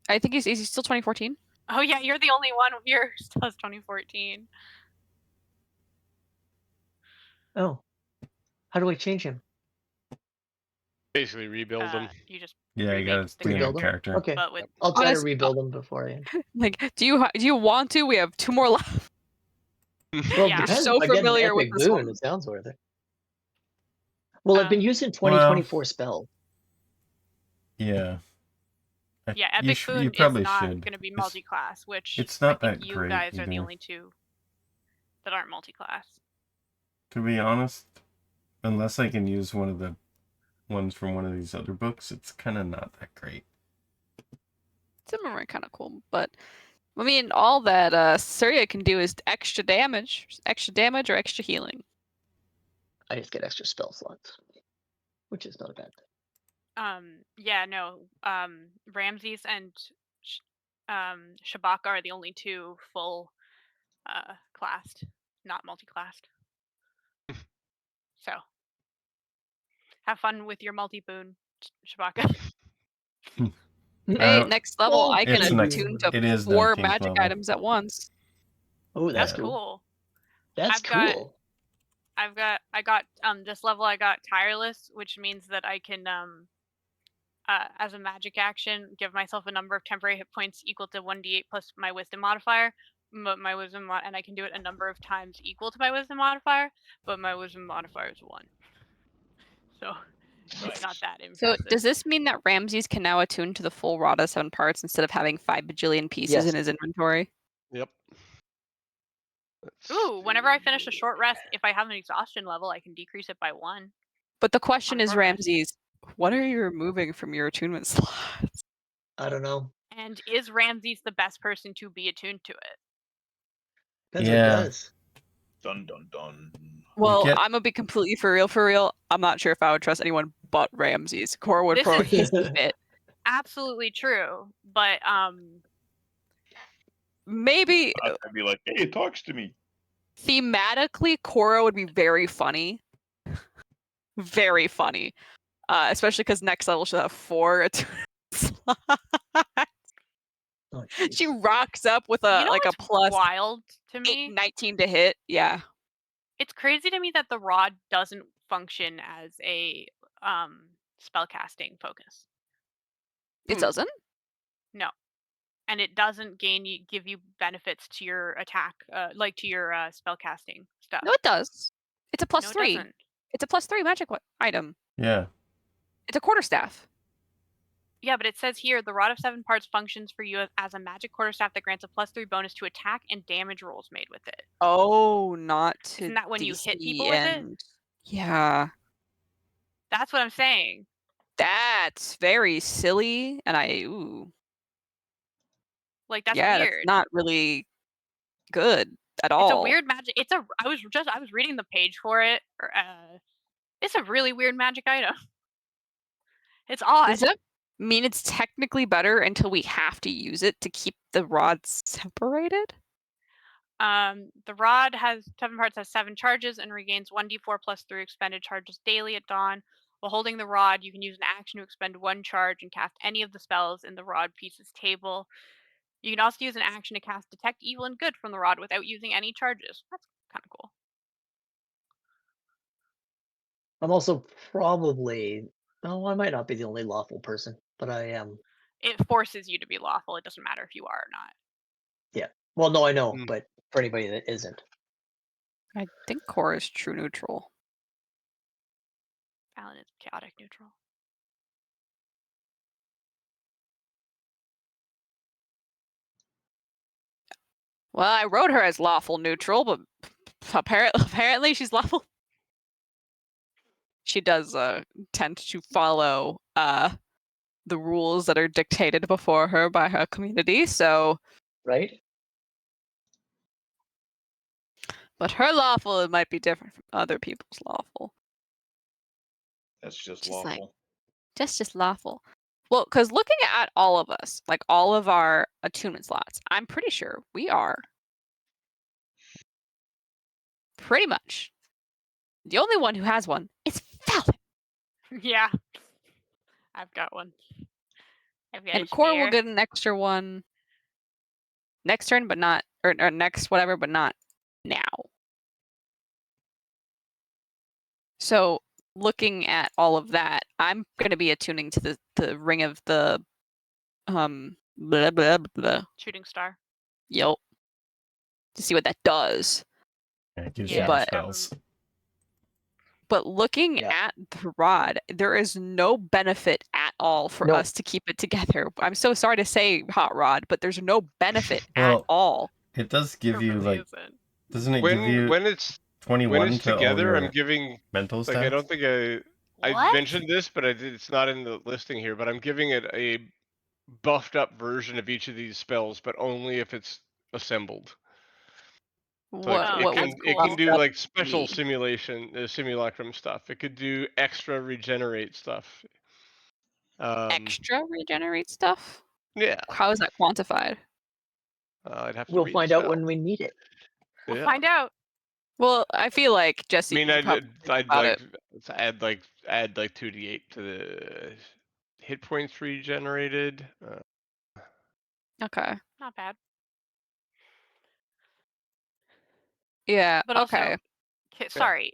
I think is he still 2014? Oh yeah, you're the only one here who still has 2014. Oh, how do I change him? Basically rebuild them. You just Yeah, you gotta remake the do a new Rebuild them? character. Okay, but with I'll try to Honest- rebuild them before I end. Like, do you want to? We have 2 more left. Well, Yeah. it depends. So if I get an familiar with epic this boon, one. it sounds worth it. Well, I've been using Well- 2024 spell. Yeah. yeah, You epic sh- boon you is probably not should. going to be It's- multi-class, which it's not I think that you great guys are the either. only 2 that aren't multi-class. To be honest, unless I can use one of the ones from one of these other books, it's kind of not that great. Some of them are kind of cool, but I mean, all that Surya can do is extra damage or extra healing. I just get extra spell slots, which is not a bad thing. Yeah, no. Ramses and Shabaka are the only two full classed, not multi-classed. So have fun with your multi-boon, Shabaka. Hey, next level, I can it's next- attune it to is 4 19th magic level. items at once. Oh, that's That's cool. cool. That's I've got- cool. I got this level I got tireless, which means that I can as a magic action give myself a number of temporary hit points equal to 1d8 plus my wisdom modifier. My wisdom and I can do it a number of times equal to my wisdom modifier, but my wisdom modifier is 1. So it's not that So impressive. does this mean that Ramses can now attune to the full rod of 7 parts instead of having 5 bajillion pieces Yes. in his inventory? Yep. Let's Ooh, whenever I finish a see. short rest, if I have an exhaustion level, I can decrease it by 1. But the question On a is, short rest. Ramses, what are you removing from your attunement slots? I don't know. And is Ramses the best person to be attuned to it? Depends what it Yeah. does. Dun dun dun. Well, get- I'm gonna be completely for real. I'm not sure if I would trust anyone but Ramses. Cora would This throw a is- hissy fit. Absolutely true, but Maybe I'd be like, hey, it talks to me. thematically, Cora would be very funny. Very funny. Especially because next level she'll have 4 attunement slots. Oh, She jeez. rocks up with a you know like a what's plus wild to me? 19 to hit. Yeah. It's crazy to me that the rod doesn't function as a spellcasting focus. It doesn't? No, and it doesn't give you benefits to your attack, like to your spellcasting stuff. No, it does. It's a plus No, it 3. doesn't. It's a plus 3 magic item. Yeah. It's a quarterstaff. Yeah, but it says here the rod of 7 parts functions for you as a magic quarterstaff that grants a +3 bonus to attack and damage rolls made with it. Oh, not to Isn't that when you hit DC people with it? and... Yeah. That's what I'm saying. That's very silly, and ooh. Like that's Yeah, weird. that's not really good at all. It's a weird magic. I was reading the page for it. It's a really weird magic item. It's odd. Does that mean it's technically better until we have to use it to keep the rods separated? The rod has 7 parts, has 7 charges, and regains 1d4 plus 3 expended charges daily at dawn. While holding the rod, you can use an action to expend 1 charge and cast any of the spells in the rod piece's table. You can also use an action to cast Detect Evil and Good from the rod without using any charges. That's kind of cool. I'm also probably. Oh, I might not be the only lawful person, but I am. It forces you to be lawful. It doesn't matter if you are or not. Well, no, I know, Hmm. but for anybody that isn't, I think Core is true neutral. Alan is chaotic neutral. Well, I wrote her as lawful neutral, but apparently she's lawful. She does tend to follow the rules that are dictated before her by her community, so... right? But her lawful might be different from other people's lawful. That's just Just like- lawful. Just lawful. Well, because looking at all of us, like all of our attunement slots, I'm pretty sure we are pretty much the only one who has one is Fallon. Yeah. I've got one. I've got And a Core will spare. get an extra one next turn, but not, or next whatever, but not now. So looking at all of that, I'm going to be attuning to the ring of the blah blah blah. Shooting star. Yep. To see what that does. Yeah, it gives Yeah, you but- spells. But looking Yeah. at the rod, there is no benefit at all for No. us to keep it together. I'm so sorry to say, Hot Rod, but there's no benefit at Well, all. It does give There you really like, isn't. doesn't it give you When it's 21 to together, all I'm your giving mental like I stats? don't think I What? mentioned this, but it's not in the listing here. But I'm giving it a buffed up version of each of these spells, but only if it's assembled. So What it what can would it can buffed do up like special be? simulacrum stuff. It could do extra regenerate stuff. Extra regenerate stuff? Yeah, How is that quantified? I'd have to We'll read find the out spell. when we need it. We'll Yeah. find out. Well, I feel like I Jesse mean, could probably think I'd about like it. to add like 2d8 to the hit points regenerated. Okay. Not bad. Yeah. But Okay. also, sorry,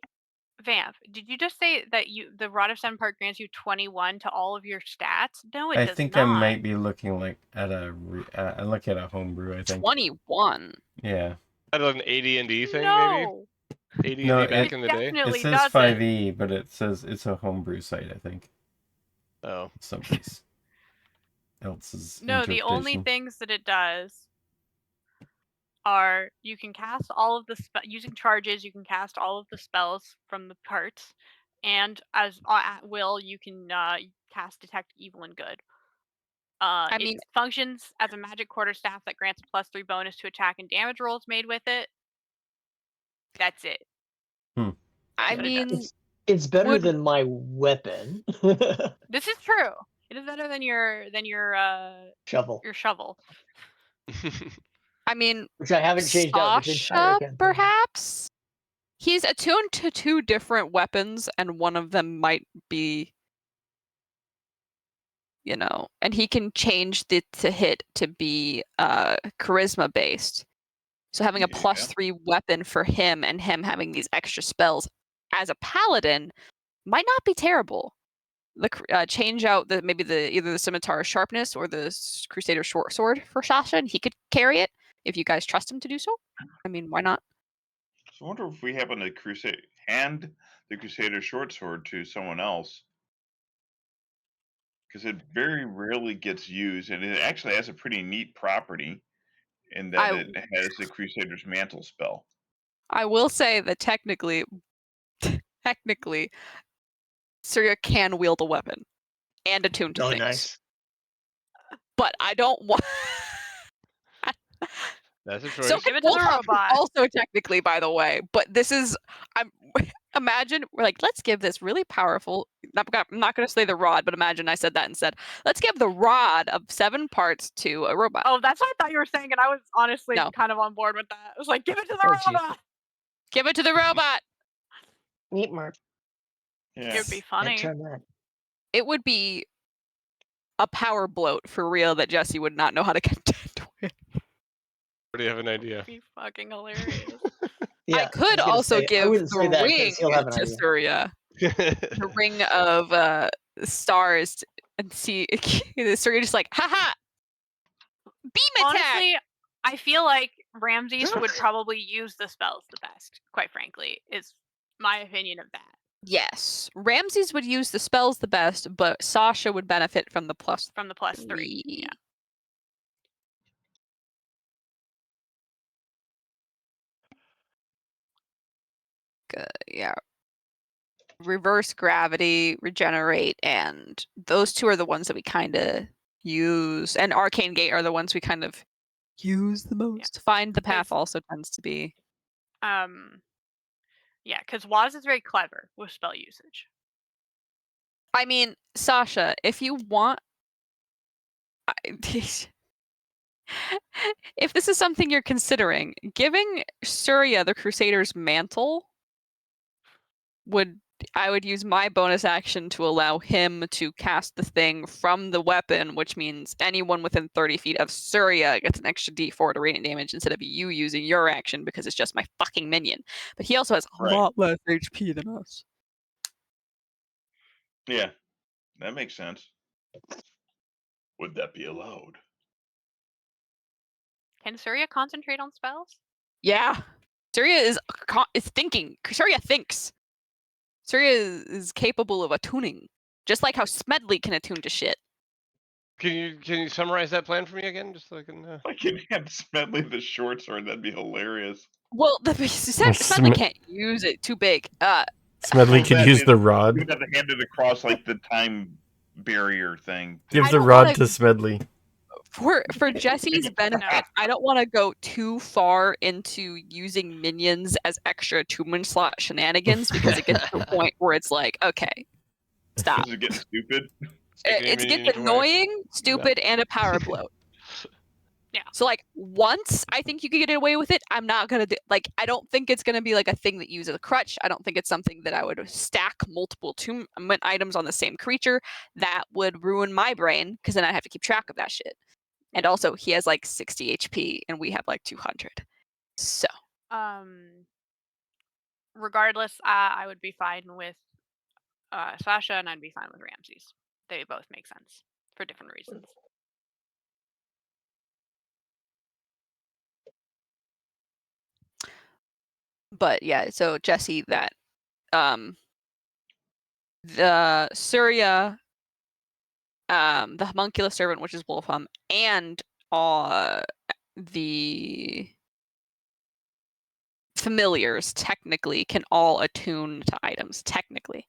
Vamp, did you just say that the Rod of Seven Part grants you 21 to all of your stats? No, it I does think not. I might be looking like at I'm looking at a homebrew. I think. 21. Yeah. That an AD&D thing, No, maybe. No, AD&D back it in the day. It definitely says doesn't. 5e, but it says it's a homebrew site. I think. Oh, Somebody's else's No, the only interpretation. things that it does are you can cast all of the using charges. You can cast all of the spells from the parts, and as at will, you can cast Detect Evil and Good. I It mean, functions as a magic quarterstaff that grants a +3 bonus to attack and damage rolls made with it. That's it. Hmm. I That's what it mean, does. It's better would- than my weapon. This is true. It is better than your Shovel, shovel. I mean, which I haven't changed out this entire Sasha, campaign. perhaps? He's attuned to 2 different weapons, and one of them might be, and he can change the to hit to be charisma based. So having a Yeah. +3 weapon for him and him having these extra spells as a paladin might not be terrible. The change out either the scimitar sharpness or the crusader short sword for Sasha, and he could carry it if you guys trust him to do so. I mean, why not? So I wonder if we happen to hand the Crusader short sword to someone else, because it very rarely gets used, and it actually has a pretty neat property in that it has the Crusader's mantle spell. I will say that technically, Syria can wield a weapon and attune to Oh, things, nice. but I don't want. that's a choice. So Give it to the Wolfhawk robot. also technically, by the way, but this is imagine we're like, let's give this really powerful. I'm not going to say the rod, but imagine I said that instead. Let's give the rod of 7 parts to a robot. Oh, that's what I thought you were saying, and I was honestly No. kind of on board with that. I was like, give it to the Oh, geez. robot. Give it to the robot. Neat, Mark. Yeah. It would be Can't funny. turn that. It would be a power bloat for real that Jesse would not know how to contend with. Already have an idea. It'd be fucking hilarious. Yeah, I could was gonna also say, I give wouldn't say the that ring 'cause he'll have an to idea. Surya. The ring of stars, and see Surya just like, haha, beam attack. Honestly, I feel like Ramses would probably use the spells the best, quite frankly, is my opinion of that. Yes, Ramses would use the spells the best, but Sasha would benefit from the +3. From the +3. Yeah. Yeah. Reverse gravity, regenerate, and those 2 are the ones that we kind of use. And Arcane Gate are the ones we kind of use the most. Find the Path also tends to be. Yeah, because Waz is very clever with spell usage. I mean, Sasha, if you want, if this is something you're considering, giving Surya the Crusader's mantle I would use my bonus action to allow him to cast the thing from the weapon, which means anyone within 30 feet of Surya gets an extra d4 to radiant damage instead of you using your action because it's just my fucking minion. But he also has a lot less HP than us. Yeah, that makes sense. Would that be allowed? Can Surya concentrate on spells? Yeah. Surya is thinking. Surya thinks. Surya is capable of attuning, just like how Smedley can attune to shit. Can you summarize that plan for me again, just so I can? I can hand Smedley the short sword. That'd be hilarious. Well, Smedley can't use it. Too big. Smedley could use the rod. You'd have to hand it across like the time barrier thing. Give I the don't rod wanna- to Smedley. For Jesse's benefit, I don't want to go too far into using minions as extra attunement slot shenanigans because it gets to a point where it's like, okay, stop. This is getting stupid. It gets annoying, stupid, and a power bloat. Yeah. So like once I think you could get away with it, I'm not gonna do like I don't think it's gonna be like a thing that you use as a crutch. I don't think it's something that I would stack multiple attunement items on the same creature. That would ruin my brain because then I have to keep track of that shit. And also he has like 60 HP and we have like 200. So regardless, I would be fine with Sasha and I'd be fine with Ramses. They both make sense for different reasons. but yeah, so Jesse, that the Surya, the homunculus servant, which is Wolfham, and the familiars technically can all attune to items. Technically,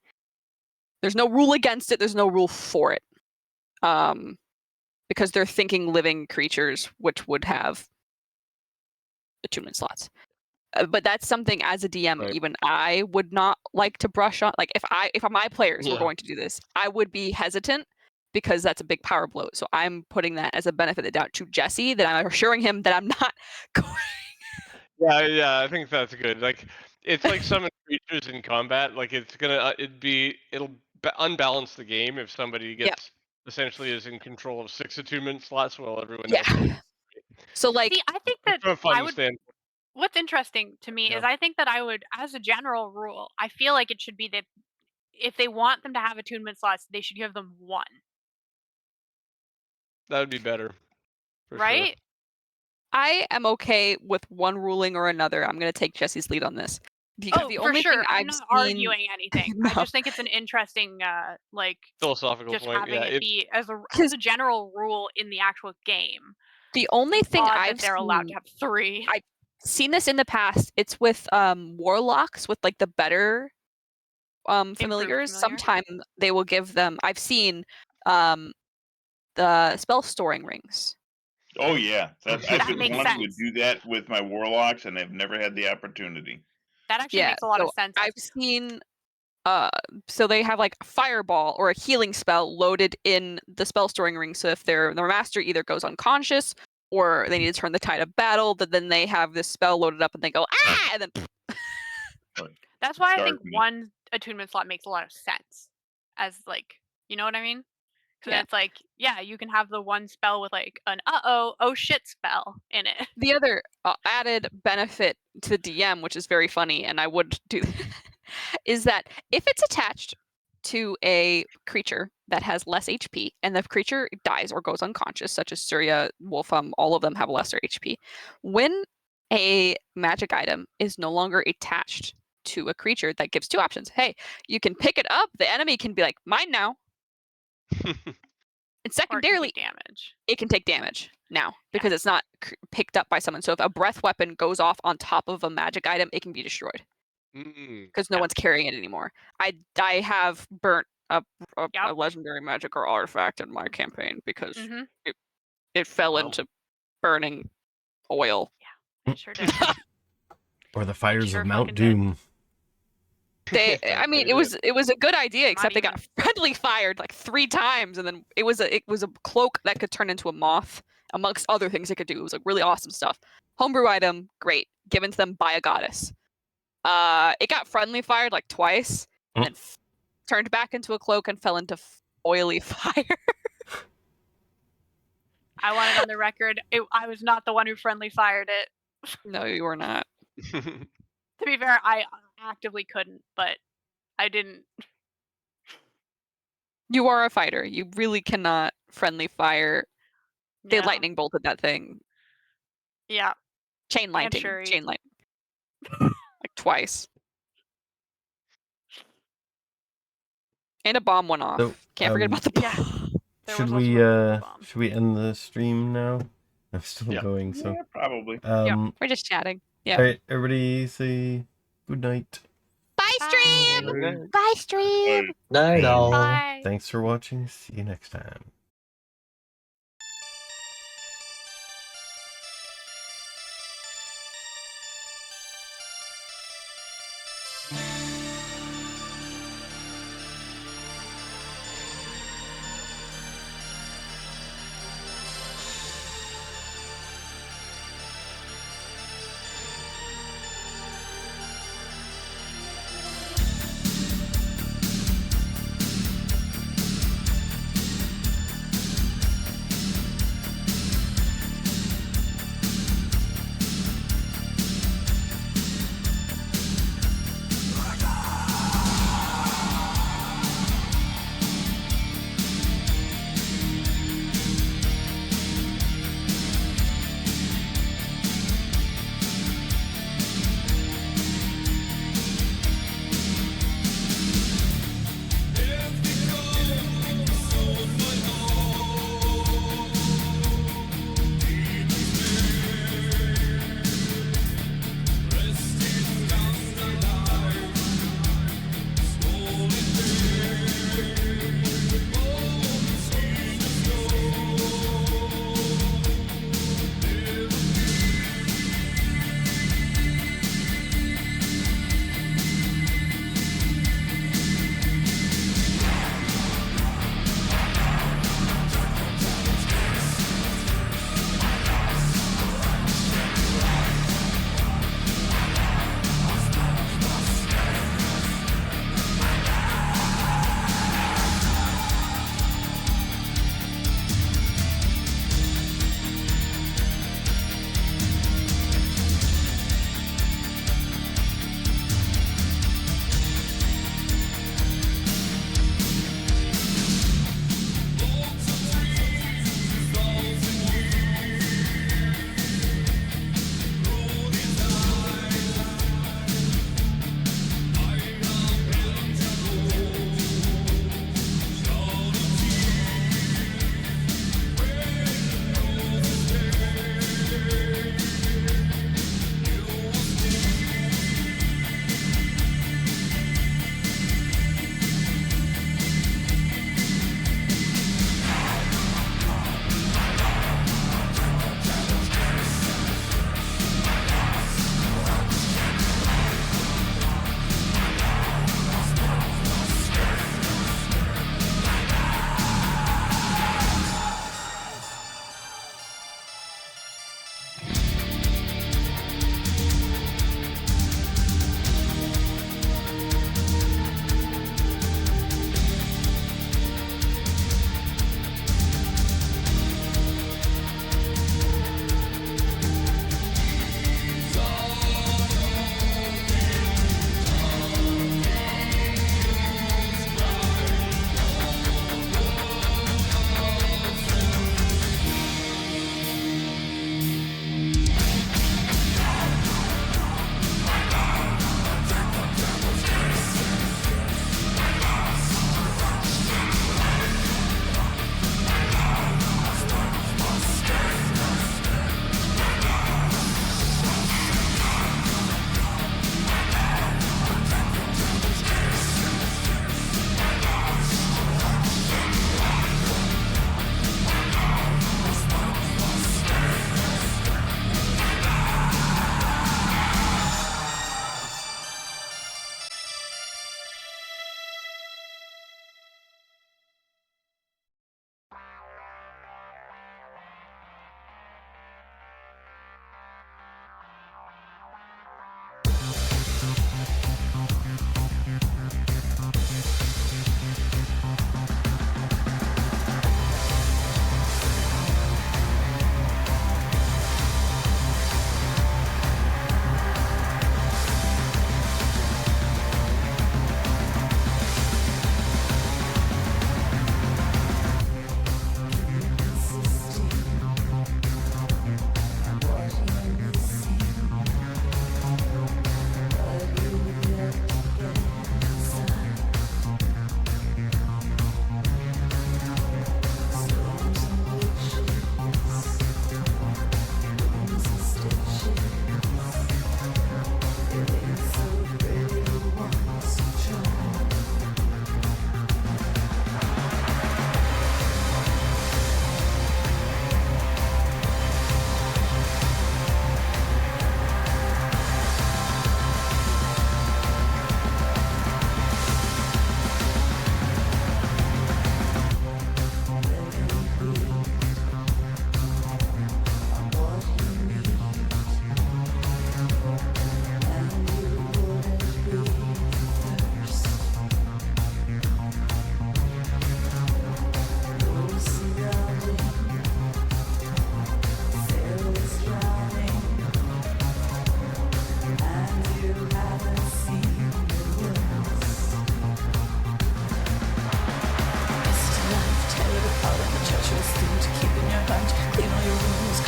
there's no rule against it. There's no rule for it, because they're thinking living creatures, which would have attunement slots. But that's something as a DM, Right. even I would not like to brush on. Like if my players were Yeah. going to do this, I would be hesitant because that's a big power blow. So I'm putting that as a benefit of the doubt to Jesse, that I'm assuring him that I'm not going. Yeah, I think that's good. Like, it's like summon creatures in combat. Like, it's gonna, it'll unbalance the game if somebody gets essentially is in control of 6 attunement slots while everyone else. Yeah. So like, See, I think that From a fun I would. standpoint. What's interesting to me is I think that I would, as a general rule, I feel like it should be that if they want them to have attunement slots, they should give them one. That would be better. For Right? Sure. I am okay with one ruling or another. I'm going to take Jesse's lead on this. Because the for only sure. thing I'm I've not seen... arguing anything. I No. just think it's an interesting, like, Philosophical just point. having Yeah, it be as a general rule in the actual game. The only thing Odd I've that they're allowed to have 3. I've seen this in the past. It's with warlocks, with like the better familiars. familiar? Sometimes they will give them. I've seen the spell storing rings. Oh yeah, I've That been makes wanting sense. to do that with my warlocks, and I've never had the opportunity. That actually makes a lot of sense. I've seen. So they have like a fireball or a healing spell loaded in the spell storing ring. So if their master either goes unconscious or they need to turn the tide of battle, then they have this spell loaded up and they go and then. That's why I think Dark one attunement slot makes a lot of sense. As like, you know what I mean? Because it's like, yeah, you can have the one spell with like an oh shit spell in it. The other added benefit to the DM, which is very funny, and I would do, is that if it's attached to a creature that has less HP, and the creature dies or goes unconscious, such as Surya, Wolfham, all of them have lesser HP. When a magic item is no longer attached to a creature, that gives 2 options. Hey, you can pick it up. The enemy can be like, mine now. And secondarily, it can take damage now because it's not picked up by someone. So if a breath weapon goes off on top of a magic item, it can be destroyed because no one's carrying it anymore. I have burnt a legendary magic or artifact in my campaign because it fell into burning oil. Yeah, it sure did. Or the fires of Mount Doom. I mean, it was a good idea, except they got friendly fired like 3 times, and then it was a cloak that could turn into a moth, amongst other things it could do. It was like really awesome stuff. Homebrew item, great, given to them by a goddess. It got friendly fired like twice, and then turned back into a cloak and fell into oily fire. I want it on the record. I was not the one who friendly fired it. No, you were not. To be fair, I actively couldn't, but I didn't. You are a fighter. You really cannot friendly fire. They lightning bolted that thing. Yeah. Chain lightning. Like twice. And a bomb went off. So, Can't forget about the bomb. Should we end the stream now? I'm still going, so yeah, probably. We're just chatting. Yeah. All right, everybody say good night. Bye, stream. Bye, stream. Night all. Bye. Thanks for watching. See you next time.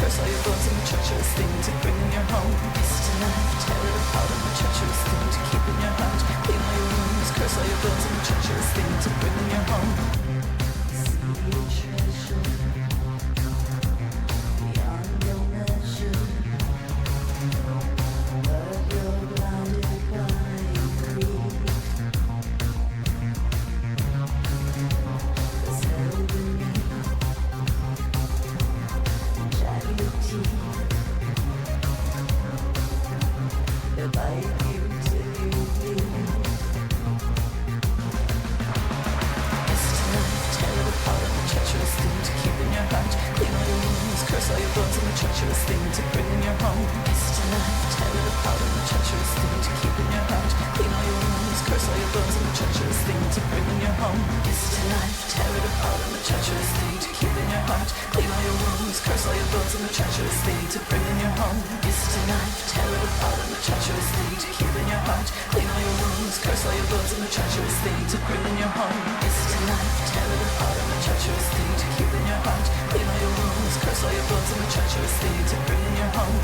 curse all your bones, and the treacherous thing to bring in your home is to life. Tear it apart, and the treacherous thing to keep in your heart. Clean all your wounds, curse all your bones, and the treacherous thing to bring in your home. See treasure beyond your measure, but you're blinded by greed. There's hell beneath jagged teeth. They bite you till you bleed. It's to life, tear it apart, and the treacherous thing to keep in your heart. Clean all your wounds, curse all your bones, and the treacherous thing to bring in your home. It's to life, tear it apart, and the treacherous thing to keep in your heart. Clean all your wounds, curse all your bones, and the treacherous thing to bring in your home. It's to life, tear it apart, and the treacherous thing to keep in your heart. Clean all your wounds, curse all your bones, and the treacherous thing to bring in your home. It's to life, tear it apart, and the treacherous thing to keep in your heart. Clean all your wounds, curse all your bones, and the treacherous thing to bring in your home. It's to life, tear it apart, and the treacherous thing to keep in your heart. Clean all your wounds, curse all your bones, and the treacherous thing to bring in your home.